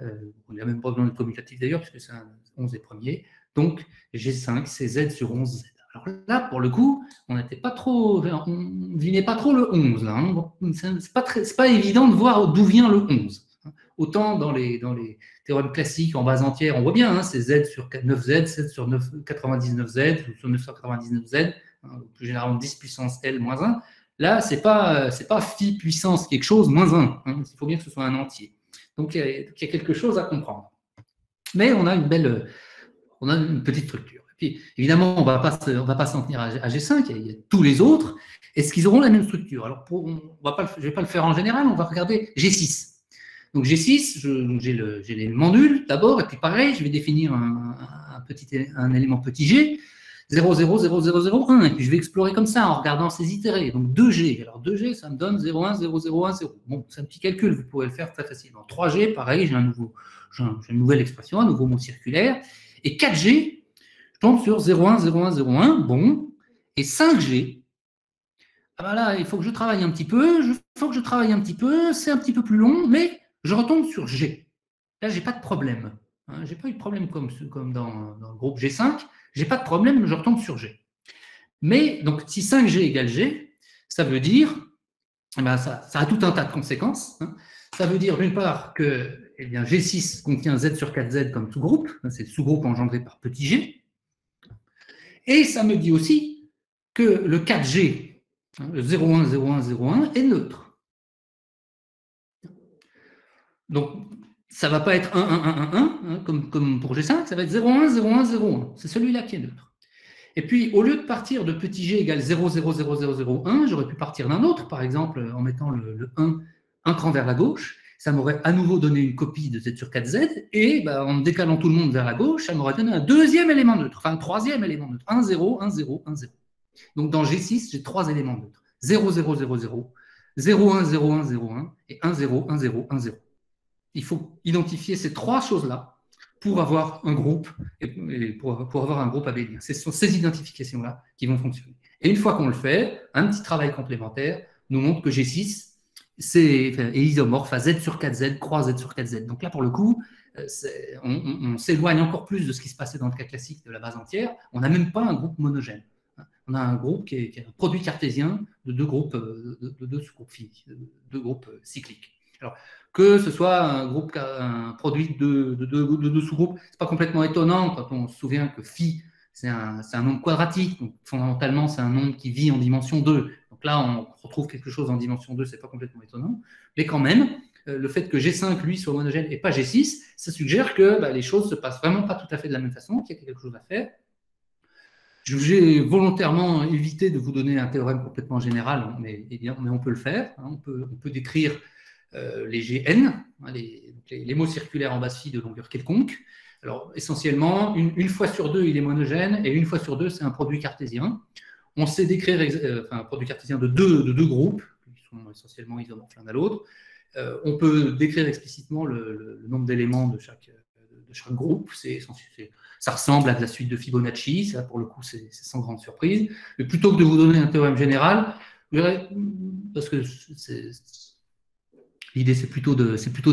il n'a même pas besoin de commutatif d'ailleurs, puisque c'est un 11 est premier, donc G5 c'est Z sur 11Z. Alors là, pour le coup, on devinait pas trop le 11, là, c'est pas évident de voir d'où vient le 11. Autant dans les théorèmes classiques en base entière, on voit bien, hein, c'est Z sur 9Z, Z sur 99Z, ou sur 999Z, hein, plus généralement 10 puissance L moins 1. Là, c'est pas phi puissance quelque chose moins 1. Hein, il faut bien que ce soit un entier. Donc, il y a quelque chose à comprendre. Mais on a une petite structure. Et puis, évidemment, on va pas s'en tenir à G5, il y a tous les autres. Est-ce qu'ils auront la même structure? Alors, je ne vais pas le faire en général, on va regarder G6. Donc, G6, j'ai l'élément nul d'abord, et puis pareil, je vais définir un élément petit g, 0, 0, 0, 0, 0, 1, et puis je vais explorer comme ça en regardant ces itérés. Donc 2G, alors 2G, ça me donne 0, 1, 0, 0, 1, 0. Bon, c'est un petit calcul, vous pouvez le faire très facilement. 3G, pareil, j'ai une nouvelle expression, un nouveau mot circulaire. Et 4G, je tombe sur 0, 1, 0, 1, 0, 1, bon. Et 5G, ah ben là, il faut que je travaille un petit peu, c'est un petit peu plus long, mais je retombe sur G. Là, je n'ai pas de problème. Hein, je n'ai pas eu de problème comme dans le groupe G5. Je n'ai pas de problème, je retombe sur G. Mais, donc, si 5G égale G, ça veut dire, eh ben, ça a tout un tas de conséquences. Hein. Ça veut dire, d'une part, que eh bien, G6 contient Z sur 4Z comme sous-groupe. Hein, c'est le sous-groupe engendré par petit g. Et ça me dit aussi que le 4G, hein, le 0,1, 0,1, 0,1, est neutre. Donc, ça ne va pas être 1, 1, 1, 1, 1, hein, comme pour G5, ça va être 0,1, 0,1, 0,1. C'est celui-là qui est neutre. Et puis, au lieu de partir de petit g égale 0, 0, 0, 0, 0, 1, j'aurais pu partir d'un autre, par exemple, en mettant le 1 un cran vers la gauche. Ça m'aurait à nouveau donné une copie de Z sur 4Z, et ben, en décalant tout le monde vers la gauche, ça m'aurait donné un deuxième élément neutre, enfin un troisième élément neutre, 1, 0, 1, 0, 1, 0. Donc, dans G6, j'ai 3 éléments neutres, 0, 0, 0, 0, 0, 1, 0, 1, 0, 1, et 1, 0, 1, 0, 1, 0. Il faut identifier ces 3 choses-là pour avoir un groupe et pour avoir un groupe abélien. Ce sont ces identifications-là qui vont fonctionner. Et une fois qu'on le fait, un petit travail complémentaire nous montre que G6 est isomorphe à Z sur 4Z, croix Z sur 4Z. Donc là, pour le coup, on s'éloigne encore plus de ce qui se passait dans le cas classique de la base entière. On n'a même pas un groupe monogène. On a un groupe qui est un produit cartésien de deux groupes, de deux sous-groupes finis, de deux groupes cycliques. Alors, que ce soit un produit de deux sous-groupes, ce n'est pas complètement étonnant quand on se souvient que phi, c'est un nombre quadratique. Donc, fondamentalement, c'est un nombre qui vit en dimension 2. Donc là, on retrouve quelque chose en dimension 2, ce n'est pas complètement étonnant. Mais quand même, le fait que G5, lui, soit homogène et pas G6, ça suggère que les choses ne se passent vraiment pas tout à fait de la même façon, qu'il y a quelque chose à faire. J'ai volontairement évité de vous donner un théorème complètement général, mais on peut le faire. Hein, on peut décrire les GN, hein, les mots circulaires en base phi de longueur quelconque. Alors, essentiellement, une fois sur deux, il est monogène, et une fois sur deux, c'est un produit cartésien. On sait décrire un produit cartésien de deux groupes, qui sont essentiellement isomorphes l'un à l'autre. On peut décrire explicitement le nombre d'éléments de chaque groupe. Ça ressemble à de la suite de Fibonacci. Ça, pour le coup, c'est sans grande surprise. Mais plutôt que de vous donner un théorème général, parce que l'idée, c'est plutôt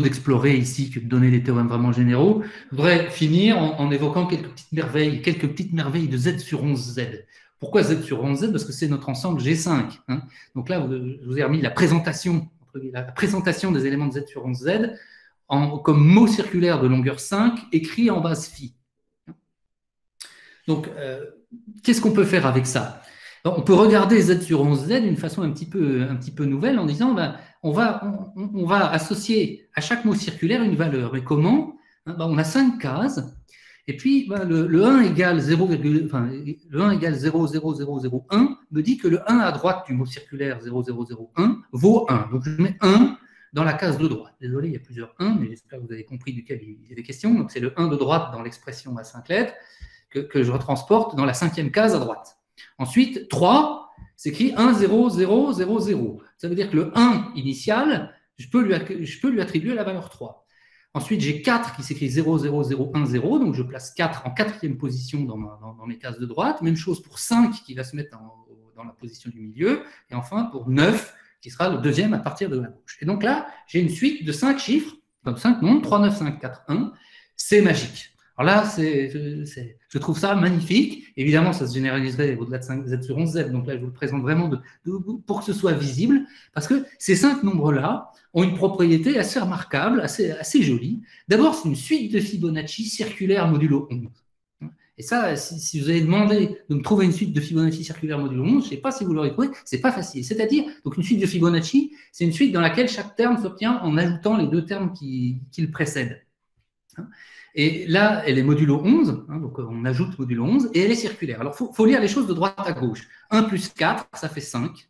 d'explorer ici que de donner des théorèmes vraiment généraux. Je voudrais finir en évoquant quelques petites merveilles de Z sur 11Z. Pourquoi Z sur 11Z? Parce que c'est notre ensemble G5. Hein. Donc là, je vous ai remis la présentation des éléments de Z sur 11Z comme mot circulaire de longueur 5 écrit en base phi. Donc, qu'est-ce qu'on peut faire avec ça? On peut regarder Z sur 11Z d'une façon un petit peu nouvelle en disant on va associer à chaque mot circulaire une valeur. Mais comment? On a 5 cases. Et puis, le 1 égale 0,00001 me dit que le 1 à droite du mot circulaire 0001 vaut 1. Donc, je mets 1 dans la case de droite. Désolé, il y a plusieurs 1, mais j'espère que vous avez compris duquel il est question. Donc, c'est le 1 de droite dans l'expression à 5 lettres que je retransporte dans la 5e case à droite. Ensuite, 3 s'écrit 1, 0, 0, 0, 0. Ça veut dire que le 1 initial, je peux lui attribuer la valeur 3. Ensuite, j'ai 4 qui s'écrit 0, 0, 0, 1, 0. Donc, je place 4 en 4e position dans mes cases de droite. Même chose pour 5 qui va se mettre dans la position du milieu. Et enfin, pour 9 qui sera le 2e à partir de la gauche. Et donc là, j'ai une suite de 5 chiffres, comme 5 nombres, 3, 9, 5, 4, 1. C'est magique. Alors là, je trouve ça magnifique. Évidemment, ça se généraliserait au-delà de 5Z sur 11Z. Donc là, je vous le présente vraiment pour que ce soit visible, parce que ces 5 nombres-là ont une propriété assez remarquable, assez jolie. D'abord, c'est une suite de Fibonacci circulaire modulo 11. Et ça, si vous avez demandé de me trouver une suite de Fibonacci circulaire modulo 11, je ne sais pas si vous l'aurez trouvé, c'est pas facile. C'est-à-dire, donc une suite de Fibonacci, c'est une suite dans laquelle chaque terme s'obtient en ajoutant les 2 termes qui le précèdent. Et là, elle est modulo 11, donc on ajoute modulo 11, et elle est circulaire. Alors, il faut lire les choses de droite à gauche. 1 plus 4, ça fait 5.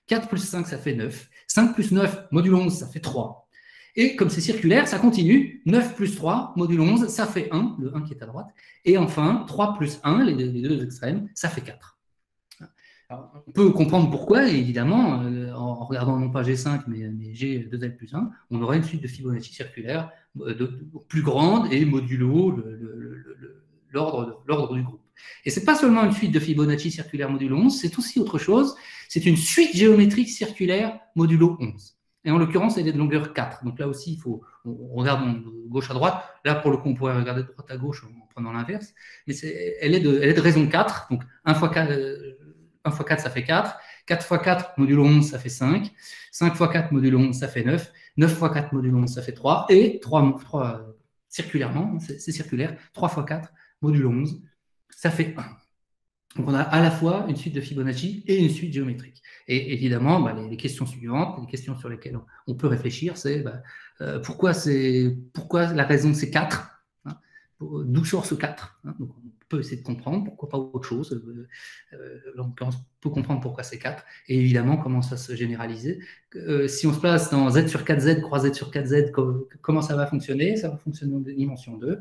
4 plus 5, ça fait 9. 5 plus 9, modulo 11, ça fait 3. Et comme c'est circulaire, ça continue. 9 plus 3, modulo 11, ça fait 1, le 1 qui est à droite. Et enfin, 3 plus 1, les deux extrêmes, ça fait 4. Alors, on peut comprendre pourquoi, et évidemment, en regardant non pas G5, mais G2L plus 1, on aurait une suite de Fibonacci circulaire plus grande et modulo l'ordre du groupe. Et ce n'est pas seulement une suite de Fibonacci circulaire modulo 11, c'est aussi autre chose, c'est une suite géométrique circulaire modulo 11. Et en l'occurrence, elle est de longueur 4. Donc là aussi, on regarde de gauche à droite. Là, pour le coup, on pourrait regarder de droite à gauche en prenant l'inverse. Mais elle est de raison 4. Donc 1 fois 4, 1 fois 4, ça fait 4. 4 fois 4, modulo 11, ça fait 5. 5 fois 4, modulo 11, ça fait 9. 9 fois 4, modulo 11, ça fait 3. Et 3 circulairement, c'est circulaire. 3 fois 4, modulo 11, ça fait 1. Donc, on a à la fois une suite de Fibonacci et une suite géométrique. Et évidemment, les questions suivantes, les questions sur lesquelles on peut réfléchir, c'est pourquoi la raison c'est 4, d'où sort ce 4, donc on peut essayer de comprendre, pourquoi pas autre chose. En l'occurrence, on peut comprendre pourquoi c'est 4, et évidemment, comment ça se généralise. Si on se place dans Z sur 4Z, croix Z sur 4Z, comment ça va fonctionner? Ça va fonctionner en dimension 2.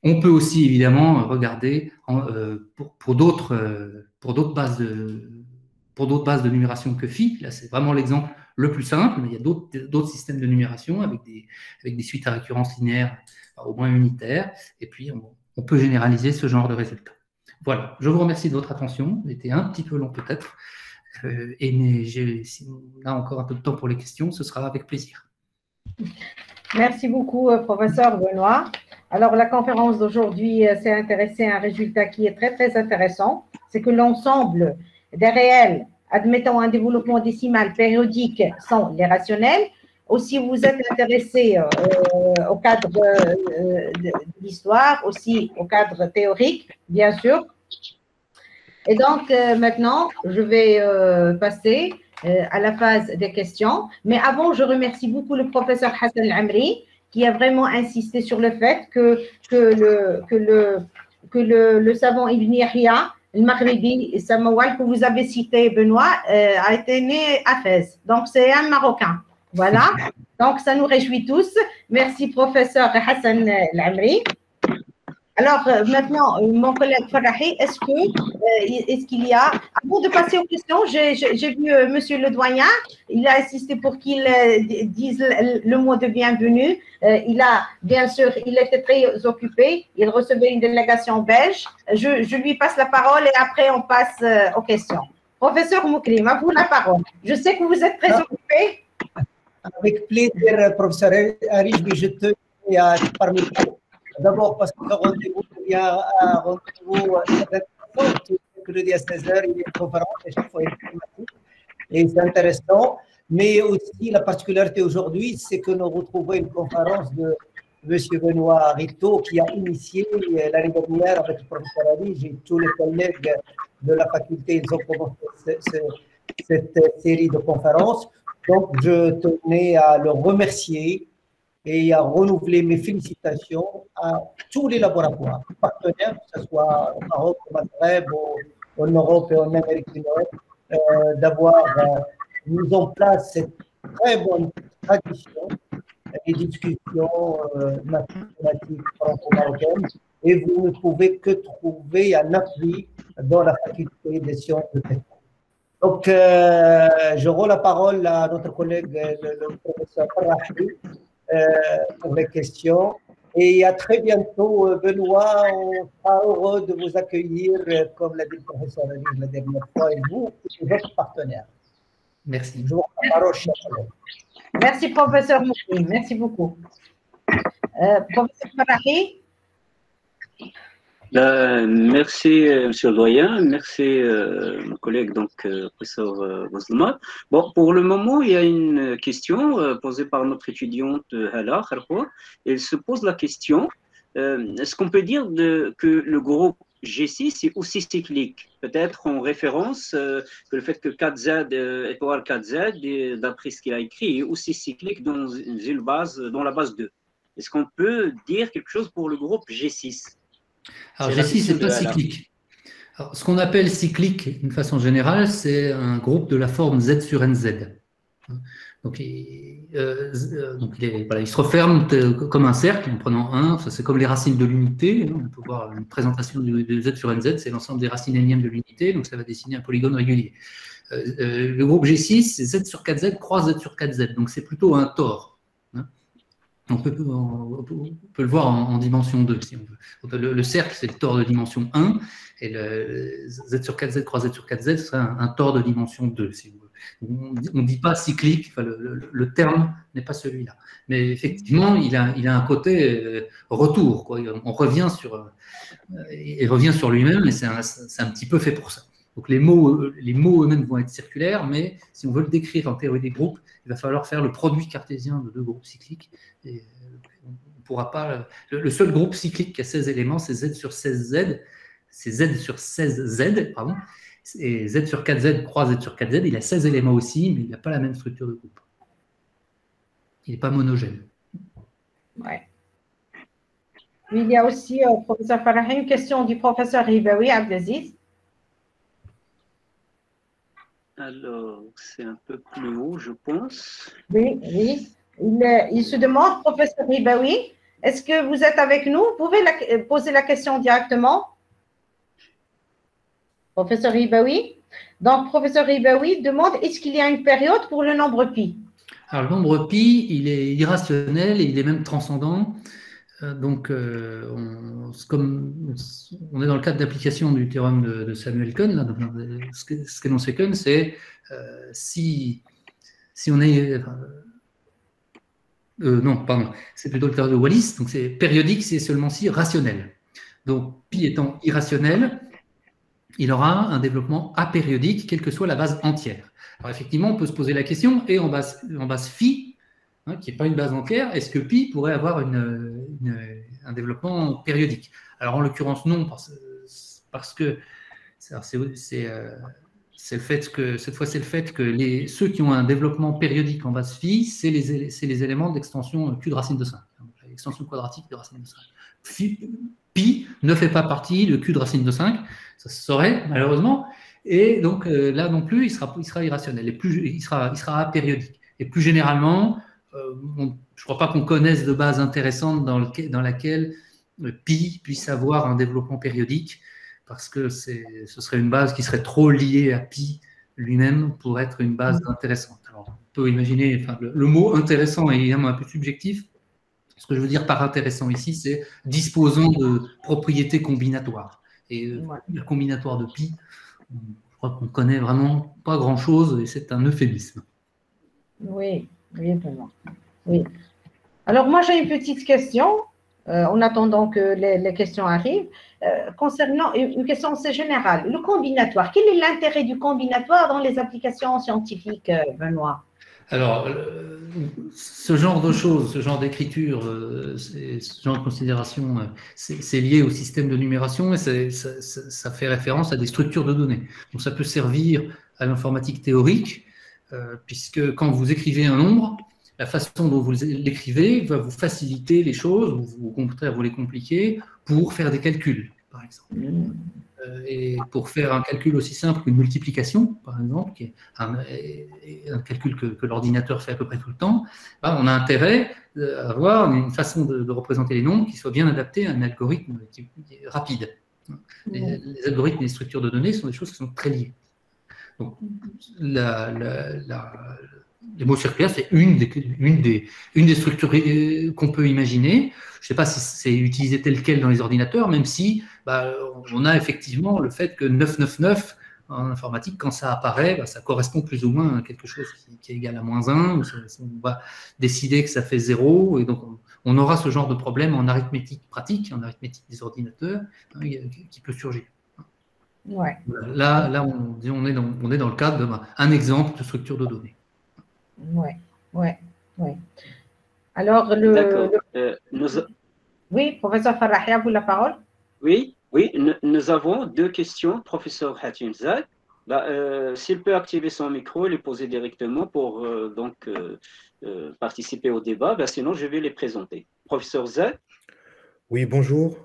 On peut aussi évidemment regarder pour d'autres bases de numération que Phi. Là, c'est vraiment l'exemple le plus simple, mais il y a d'autres systèmes de numération avec des suites à récurrence linéaire, au moins unitaires, et puis on peut généraliser ce genre de résultats. Voilà, je vous remercie de votre attention. C'était un petit peu long peut-être, mais si on a encore un peu de temps pour les questions, ce sera avec plaisir. Merci beaucoup, professeur Benoît. Alors, la conférence d'aujourd'hui s'est intéressée à un résultat qui est très, très intéressant. C'est que l'ensemble des réels, admettant un développement décimal périodique, sont les rationnels. Aussi, vous êtes intéressé au cadre de l'histoire, aussi au cadre théorique, bien sûr. Et donc, maintenant, je vais passer à la phase des questions. Mais avant, je remercie beaucoup le professeur Hassan Al-Amri qui a vraiment insisté sur le fait que le savant Ibn Yahya, le Maghribi, Samawal, que vous avez cité, Benoît, a été né à Fès. Donc, c'est un Marocain. Voilà. Donc, ça nous réjouit tous. Merci, professeur Hassan Al-Amri. Alors, maintenant, mon collègue Farahi, est-ce qu'il y a, avant de passer aux questions, j'ai vu monsieur le doyen, il a insisté pour qu'il dise le mot de bienvenue. Bien sûr, il était très occupé, il recevait une délégation belge. Je lui passe la parole et après, on passe aux questions. Professeur Moukrim, à vous la parole. Je sais que vous êtes très occupé. Avec plaisir, professeur Arish, je te parmi vous. D'abord parce que le rendez-vous devient un rendez-vous mercredi à 16h, il y a une conférence et chaque fois il y a une thématique et c'est intéressant. Mais aussi la particularité aujourd'hui, c'est que nous retrouvons une conférence de M. Benoît Rito qui a initié l'année dernière avec le professeur Ali et tous les collègues de la faculté, ils ont commencé cette série de conférences. Donc je tenais à le remercier et à renouveler mes félicitations à tous les laboratoires partenaires, que ce soit au Maroc, au Maghreb, en Europe et en Amérique du Nord, d'avoir mis en place cette très bonne tradition et discussions mathématiques franco-marocaines. Et vous ne pouvez que trouver un appui dans la faculté des sciences de Pékin. Donc, je rends la parole à notre collègue, le professeur Farahi, pour les questions. Et à très bientôt, Benoît. On sera heureux de vous accueillir, comme l'a dit le professeur Ali la dernière fois, et vous et votre partenaire. Merci. Je vous rends la parole, cher collègue. Merci, professeur Moukrim. Merci beaucoup. Professeur Farahi. Merci, Monsieur le doyen. Merci, mon collègue, donc, professeur Bozlma. Bon, pour le moment, il y a une question posée par notre étudiante Hala Kharpour. Elle se pose la question, est-ce qu'on peut dire que le groupe G6 est aussi cyclique? Peut-être en référence que le fait que 4Z égale 4Z, d'après ce qu'il a écrit, est aussi cyclique dans une base, dans la base 2. Est-ce qu'on peut dire quelque chose pour le groupe G6? Alors G6, c'est pas cyclique. Alors, ce qu'on appelle cyclique, d'une façon générale, c'est un groupe de la forme Z sur NZ. Donc, il se referme comme un cercle en prenant 1. C'est comme les racines de l'unité. On peut voir une présentation de Z sur NZ, c'est l'ensemble des racines énièmes de l'unité. Donc, ça va dessiner un polygone régulier. Le groupe G6, c'est Z sur 4Z croise Z sur 4Z. Donc, c'est plutôt un tore. On peut le voir en dimension 2, si on veut. Le cercle, c'est le tore de dimension 1, et le Z sur 4Z croise Z sur 4Z, ce serait un tore de dimension 2, si vous voulez. On ne dit pas cyclique, enfin, le terme n'est pas celui-là. Mais effectivement, il a un côté retour, quoi. On revient sur lui-même, et c'est un petit peu fait pour ça. Donc les mots eux-mêmes vont être circulaires, mais si on veut le décrire en théorie des groupes, il va falloir faire le produit cartésien de deux groupes cycliques. Et on ne pourra pas. Le seul groupe cyclique qui a 16 éléments, c'est Z sur 16Z. C'est Z sur 16Z, pardon. Et Z sur 4Z croise Z sur 4Z. Il a 16 éléments aussi, mais il n'a pas la même structure de groupe. Il n'est pas monogène. Ouais. Il y a aussi, professeur Farah, une question du professeur Ribaoui Abdelaziz. Alors, c'est un peu plus haut, je pense. Oui. Il se demande, professeur Ribaoui, est-ce que vous êtes avec nous? Vous pouvez poser la question directement. Professeur Ribaoui. Donc, professeur Ribaoui demande, est-ce qu'il y a une période pour le nombre pi? Alors, le nombre pi, il est irrationnel et il est même transcendant. Donc, comme on est dans le cadre d'application du théorème de Samuel Cohn, là, ce qu'énonçait Cohn, c'est si on est... non, pardon, c'est plutôt le théorème de Wallis, donc c'est périodique, c'est seulement si rationnel. Donc, pi étant irrationnel, il aura un développement apériodique, quelle que soit la base entière. Alors, effectivement, on peut se poser la question, et en base phi, qui n'est pas une base entière, est-ce que pi pourrait avoir un développement périodique? Alors, en l'occurrence, non, parce que c'est le fait que, cette fois, c'est le fait que ceux qui ont un développement périodique en base phi, c'est les éléments d'extension Q de racine de 5, l'extension quadratique de racine de 5. Pi ne fait pas partie de Q de racine de 5, ça se saurait, malheureusement, et donc là non plus, il sera irrationnel, et il sera apériodique. Et plus généralement, je ne crois pas qu'on connaisse de base intéressante dans laquelle pi puisse avoir un développement périodique, parce que ce serait une base qui serait trop liée à pi lui-même pour être une base intéressante. Alors, on peut imaginer, le mot intéressant est évidemment un peu subjectif. Ce que je veux dire par intéressant ici, c'est disposant de propriétés combinatoires. Et le combinatoire de pi, je crois qu'on ne connaît vraiment pas grand-chose, et c'est un euphémisme. Oui, vraiment. Oui. Alors, moi, j'ai une petite question, en attendant que les questions arrivent, concernant une question assez générale. Le combinatoire, quel est l'intérêt du combinatoire dans les applications scientifiques, Benoît? Alors, ce genre de choses, ce genre d'écriture, ce genre de considération, c'est lié au système de numération, et ça fait référence à des structures de données. Donc, ça peut servir à l'informatique théorique, puisque quand vous écrivez un nombre, la façon dont vous l'écrivez va vous faciliter les choses, ou au contraire vous les compliquer, pour faire des calculs, par exemple. Et pour faire un calcul aussi simple qu'une multiplication, par exemple, qui est un calcul que l'ordinateur fait à peu près tout le temps, on a intérêt à avoir une façon de représenter les nombres qui soit bien adaptée à un algorithme qui est rapide. Les algorithmes et les structures de données sont des choses qui sont très liées. Donc, les mots circulaires, c'est une des structures qu'on peut imaginer. Je ne sais pas si c'est utilisé tel quel dans les ordinateurs, même si on a effectivement le fait que 999 en informatique, quand ça apparaît, ça correspond plus ou moins à quelque chose qui est égal à -1, ou on va décider que ça fait 0, et donc on aura ce genre de problème en arithmétique pratique, en arithmétique des ordinateurs, hein, qui peut surgir. Ouais. Là on est dans le cadre d'un exemple de structure de données. Ouais, ouais, ouais. Alors, D'accord. Oui, professeur Farahia, vous la parole. Oui, nous avons deux questions, professeur Hatim Zad. S'il peut activer son micro et les poser directement pour participer au débat, sinon je vais les présenter. Professeur Zad. Oui, bonjour.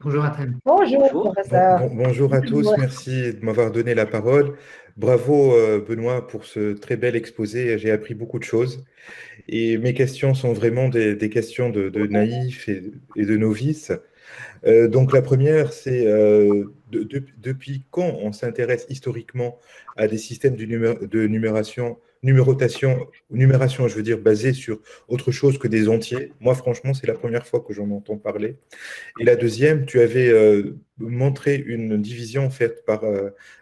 Bonjour Hatem. Bonjour, professeur. Bonjour à tous, merci de m'avoir donné la parole. Bravo Benoît pour ce très bel exposé, j'ai appris beaucoup de choses. Et mes questions sont vraiment des questions de naïfs et de novices. Donc la première, c'est depuis quand on s'intéresse historiquement à des systèmes de numération, je veux dire, basés sur autre chose que des entiers. Moi, franchement, c'est la première fois que j'en entends parler. Et la deuxième, tu avais montré une division faite par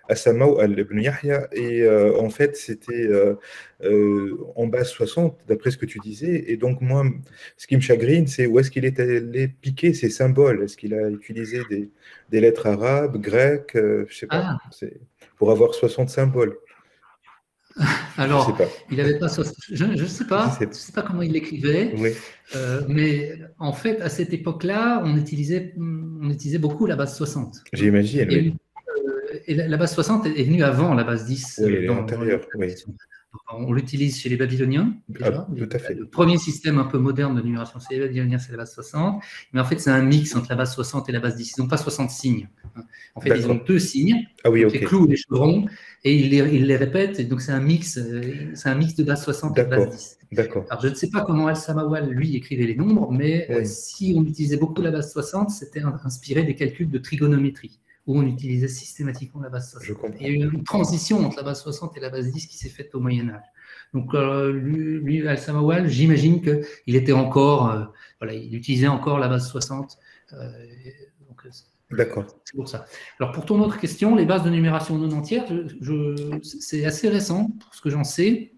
Assamao al-Ibn Yahya, et en fait, c'était en base 60, d'après ce que tu disais. Et donc, moi, ce qui me chagrine, c'est où est-ce qu'il est allé piquer ces symboles? Est-ce qu'il a utilisé des lettres arabes, grecques, je ne sais pas, pour avoir 60 symboles? Alors, je sais pas. il n'avait pas. Je ne sais pas comment il l'écrivait, oui. Mais en fait, à cette époque-là, on utilisait beaucoup la base 60. J'imagine, oui. Et la base 60 est venue avant la base 10. Oui, elle est antérieure, oui. On l'utilise chez les Babyloniens, déjà. Tout à fait. Le premier système un peu moderne de numération chez les Babyloniens, c'est la base 60. Mais en fait, c'est un mix entre la base 60 et la base 10. Ils n'ont pas 60 signes. En fait, ils ont 2 signes, les clous et les chevrons, et ils les répètent. Et donc, c'est un mix de base 60 et de base 10. D'accord. Alors, je ne sais pas comment Al-Samawal, lui, écrivait les nombres, mais si on utilisait beaucoup la base 60, c'était inspiré des calculs de trigonométrie, où on utilisait systématiquement la base 60. Il y a eu une transition entre la base 60 et la base 10 qui s'est faite au Moyen-Âge. Donc, lui, Al-Samawal, j'imagine qu'il était encore, il utilisait encore la base 60. D'accord. C'est pour ça. Alors, pour ton autre question, les bases de numération non entière, c'est assez récent, pour ce que j'en sais.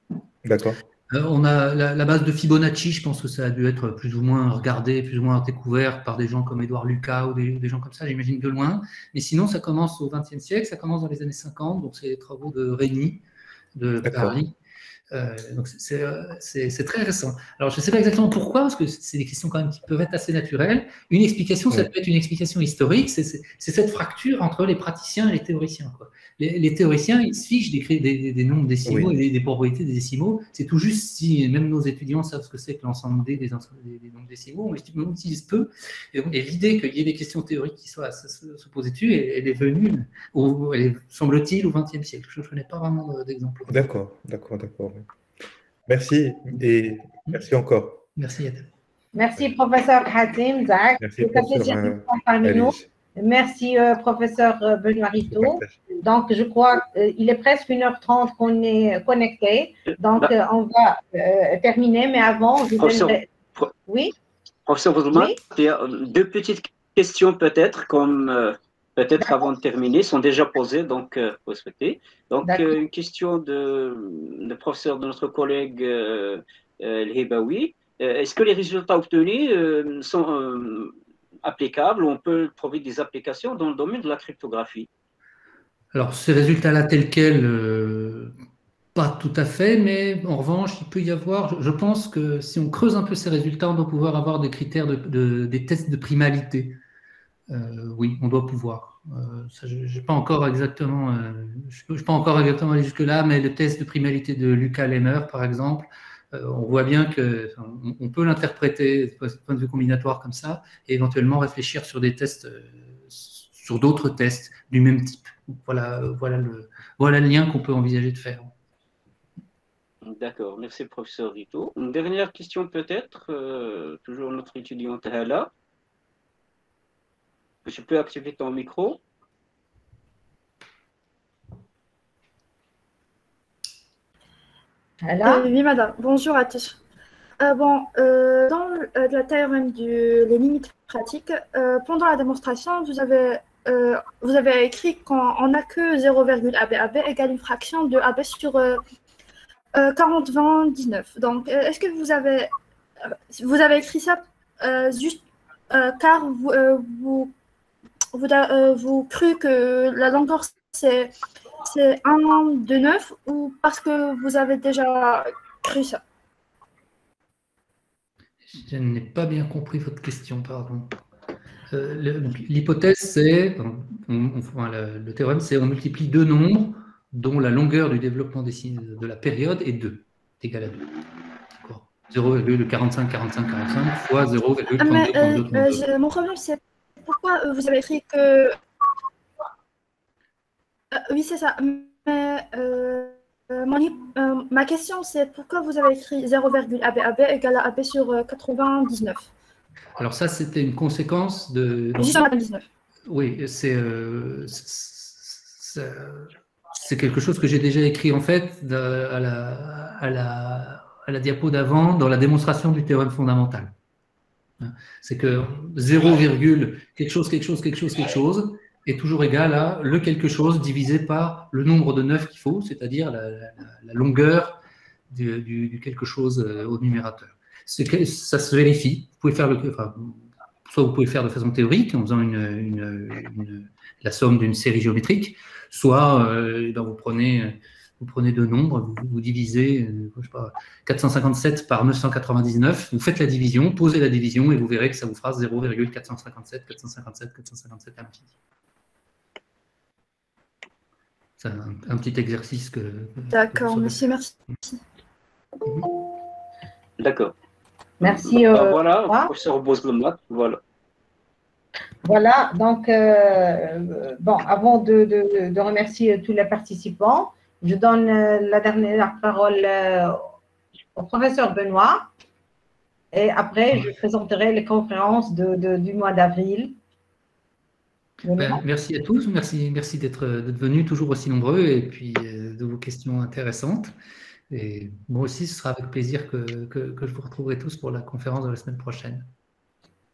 D'accord. On a la base de Fibonacci, je pense que ça a dû être plus ou moins regardé, plus ou moins découvert par des gens comme Édouard Lucas ou des gens comme ça, j'imagine de loin. Mais sinon, ça commence au XXe siècle, ça commence dans les années 50, donc c'est les travaux de Régny, de Paris. Donc c'est très récent. Alors je ne sais pas exactement pourquoi, parce que c'est des questions quand même qui peuvent être assez naturelles. Une explication, ça peut être une explication historique, c'est cette fracture entre les praticiens et les théoriciens, quoi. Les théoriciens, ils se fichent des nombres décimaux et des propriétés des décimaux. C'est tout juste si même nos étudiants savent ce que c'est que l'ensemble des nombres décimaux, on utilise peu. Et l'idée qu'il y ait des questions théoriques qui soient se poser dessus, elle est venue, semble-t-il, au XXe siècle. Je ne connais pas vraiment d'exemple. D'accord. Merci et merci encore. Merci Yatem. Merci professeur Hatim Zak. Merci professeur Merci professeur Benoît Rito. Donc je crois qu'il est presque 1h30 qu'on est connecté. Donc on va terminer, mais avant je donnerai... Oui. Professeur Bouzlma, il y a 2 petites questions peut-être peut-être avant de terminer, sont déjà posées, donc vous souhaitez. Donc, une question de professeur de notre collègue El-Hibaoui. Est-ce que les résultats obtenus sont applicables ou on peut trouver des applications dans le domaine de la cryptographie? Alors, ces résultats-là tels quels, pas tout à fait, mais en revanche, il peut y avoir, je pense que si on creuse un peu ces résultats, on doit pouvoir avoir des critères des tests de primalité. Oui, on doit pouvoir. Je ne suis pas encore exactement allé jusque-là, mais le test de primalité de Lucas Lemmer, par exemple, on voit bien qu'on peut l'interpréter du point de vue combinatoire comme ça, et éventuellement réfléchir sur des tests, sur d'autres tests du même type. Voilà le lien qu'on peut envisager de faire. D'accord, merci professeur Rito. Une dernière question peut-être, toujours notre étudiante Hala. Je peux activer ton micro. Oui, madame. Bonjour à tous. Dans la théorème les limites pratiques, pendant la démonstration, vous avez écrit qu'on n'a que 0,AB égale une fraction de AB sur 40, 20, 19. Donc, est-ce que vous avez écrit ça juste car vous crût que la longueur c'est 1 de 9 ou parce que vous avez déjà cru ça? Je n'ai pas bien compris votre question, pardon. L'hypothèse, c'est, le théorème, c'est on multiplie deux nombres dont la longueur du développement de la période est 2, est égale à 2. 0,45 fois 0,32 32. Mon problème, c'est pourquoi vous avez écrit que... oui, c'est ça. Mais ma question, c'est pourquoi vous avez écrit 0,AB égale à AB sur 99? Alors ça, c'était une conséquence de... Juste 99. Oui, c'est quelque chose que j'ai déjà écrit en fait à la diapo d'avant dans la démonstration du théorème fondamental. C'est que 0, quelque chose est toujours égal à le quelque chose divisé par le nombre de 9 qu'il faut, c'est-à-dire la longueur du quelque chose au numérateur. Ça se vérifie. Vous pouvez faire soit vous pouvez faire de façon théorique en faisant la somme d'une série géométrique, soit vous prenez deux nombres, vous divisez je sais pas, 457 par 999, vous faites la division, posez la division et vous verrez que ça vous fera 0,457 à l'infini. C'est un petit exercice que... D'accord, monsieur, merci. D'accord. Merci. Voilà, professeur Bozlomat, voilà. Voilà, donc, bon, avant de remercier tous les participants, je donne la dernière parole au professeur Benoît et après, je présenterai les conférences du mois d'avril. Merci à tous, merci d'être venus, toujours aussi nombreux, et puis de vos questions intéressantes. Et moi aussi, ce sera avec plaisir que je vous retrouverai tous pour la conférence de la semaine prochaine.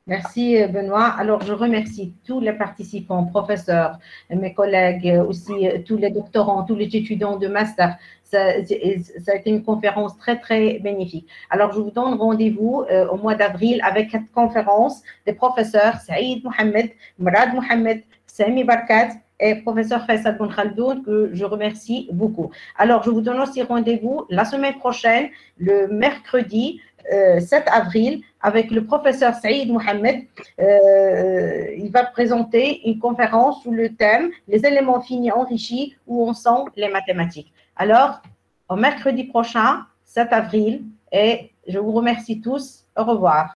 Merci Benoît. Alors, je remercie tous les participants, professeurs, mes collègues, aussi tous les doctorants, tous les étudiants de master. Ça a été une conférence très, très bénéfique. Alors, je vous donne rendez-vous au mois d'avril avec cette conférence des professeurs Saïd Mohamed, Mourad Mohamed, Sami Barkat et professeur Faisal Ben Khaldoun, que je remercie beaucoup. Alors, je vous donne aussi rendez-vous la semaine prochaine, le mercredi 7 avril, avec le professeur Saïd Mohamed. Il va présenter une conférence sous le thème « Les éléments finis enrichis où on sent les mathématiques ». Alors, au mercredi prochain, 7 avril, et je vous remercie tous. Au revoir.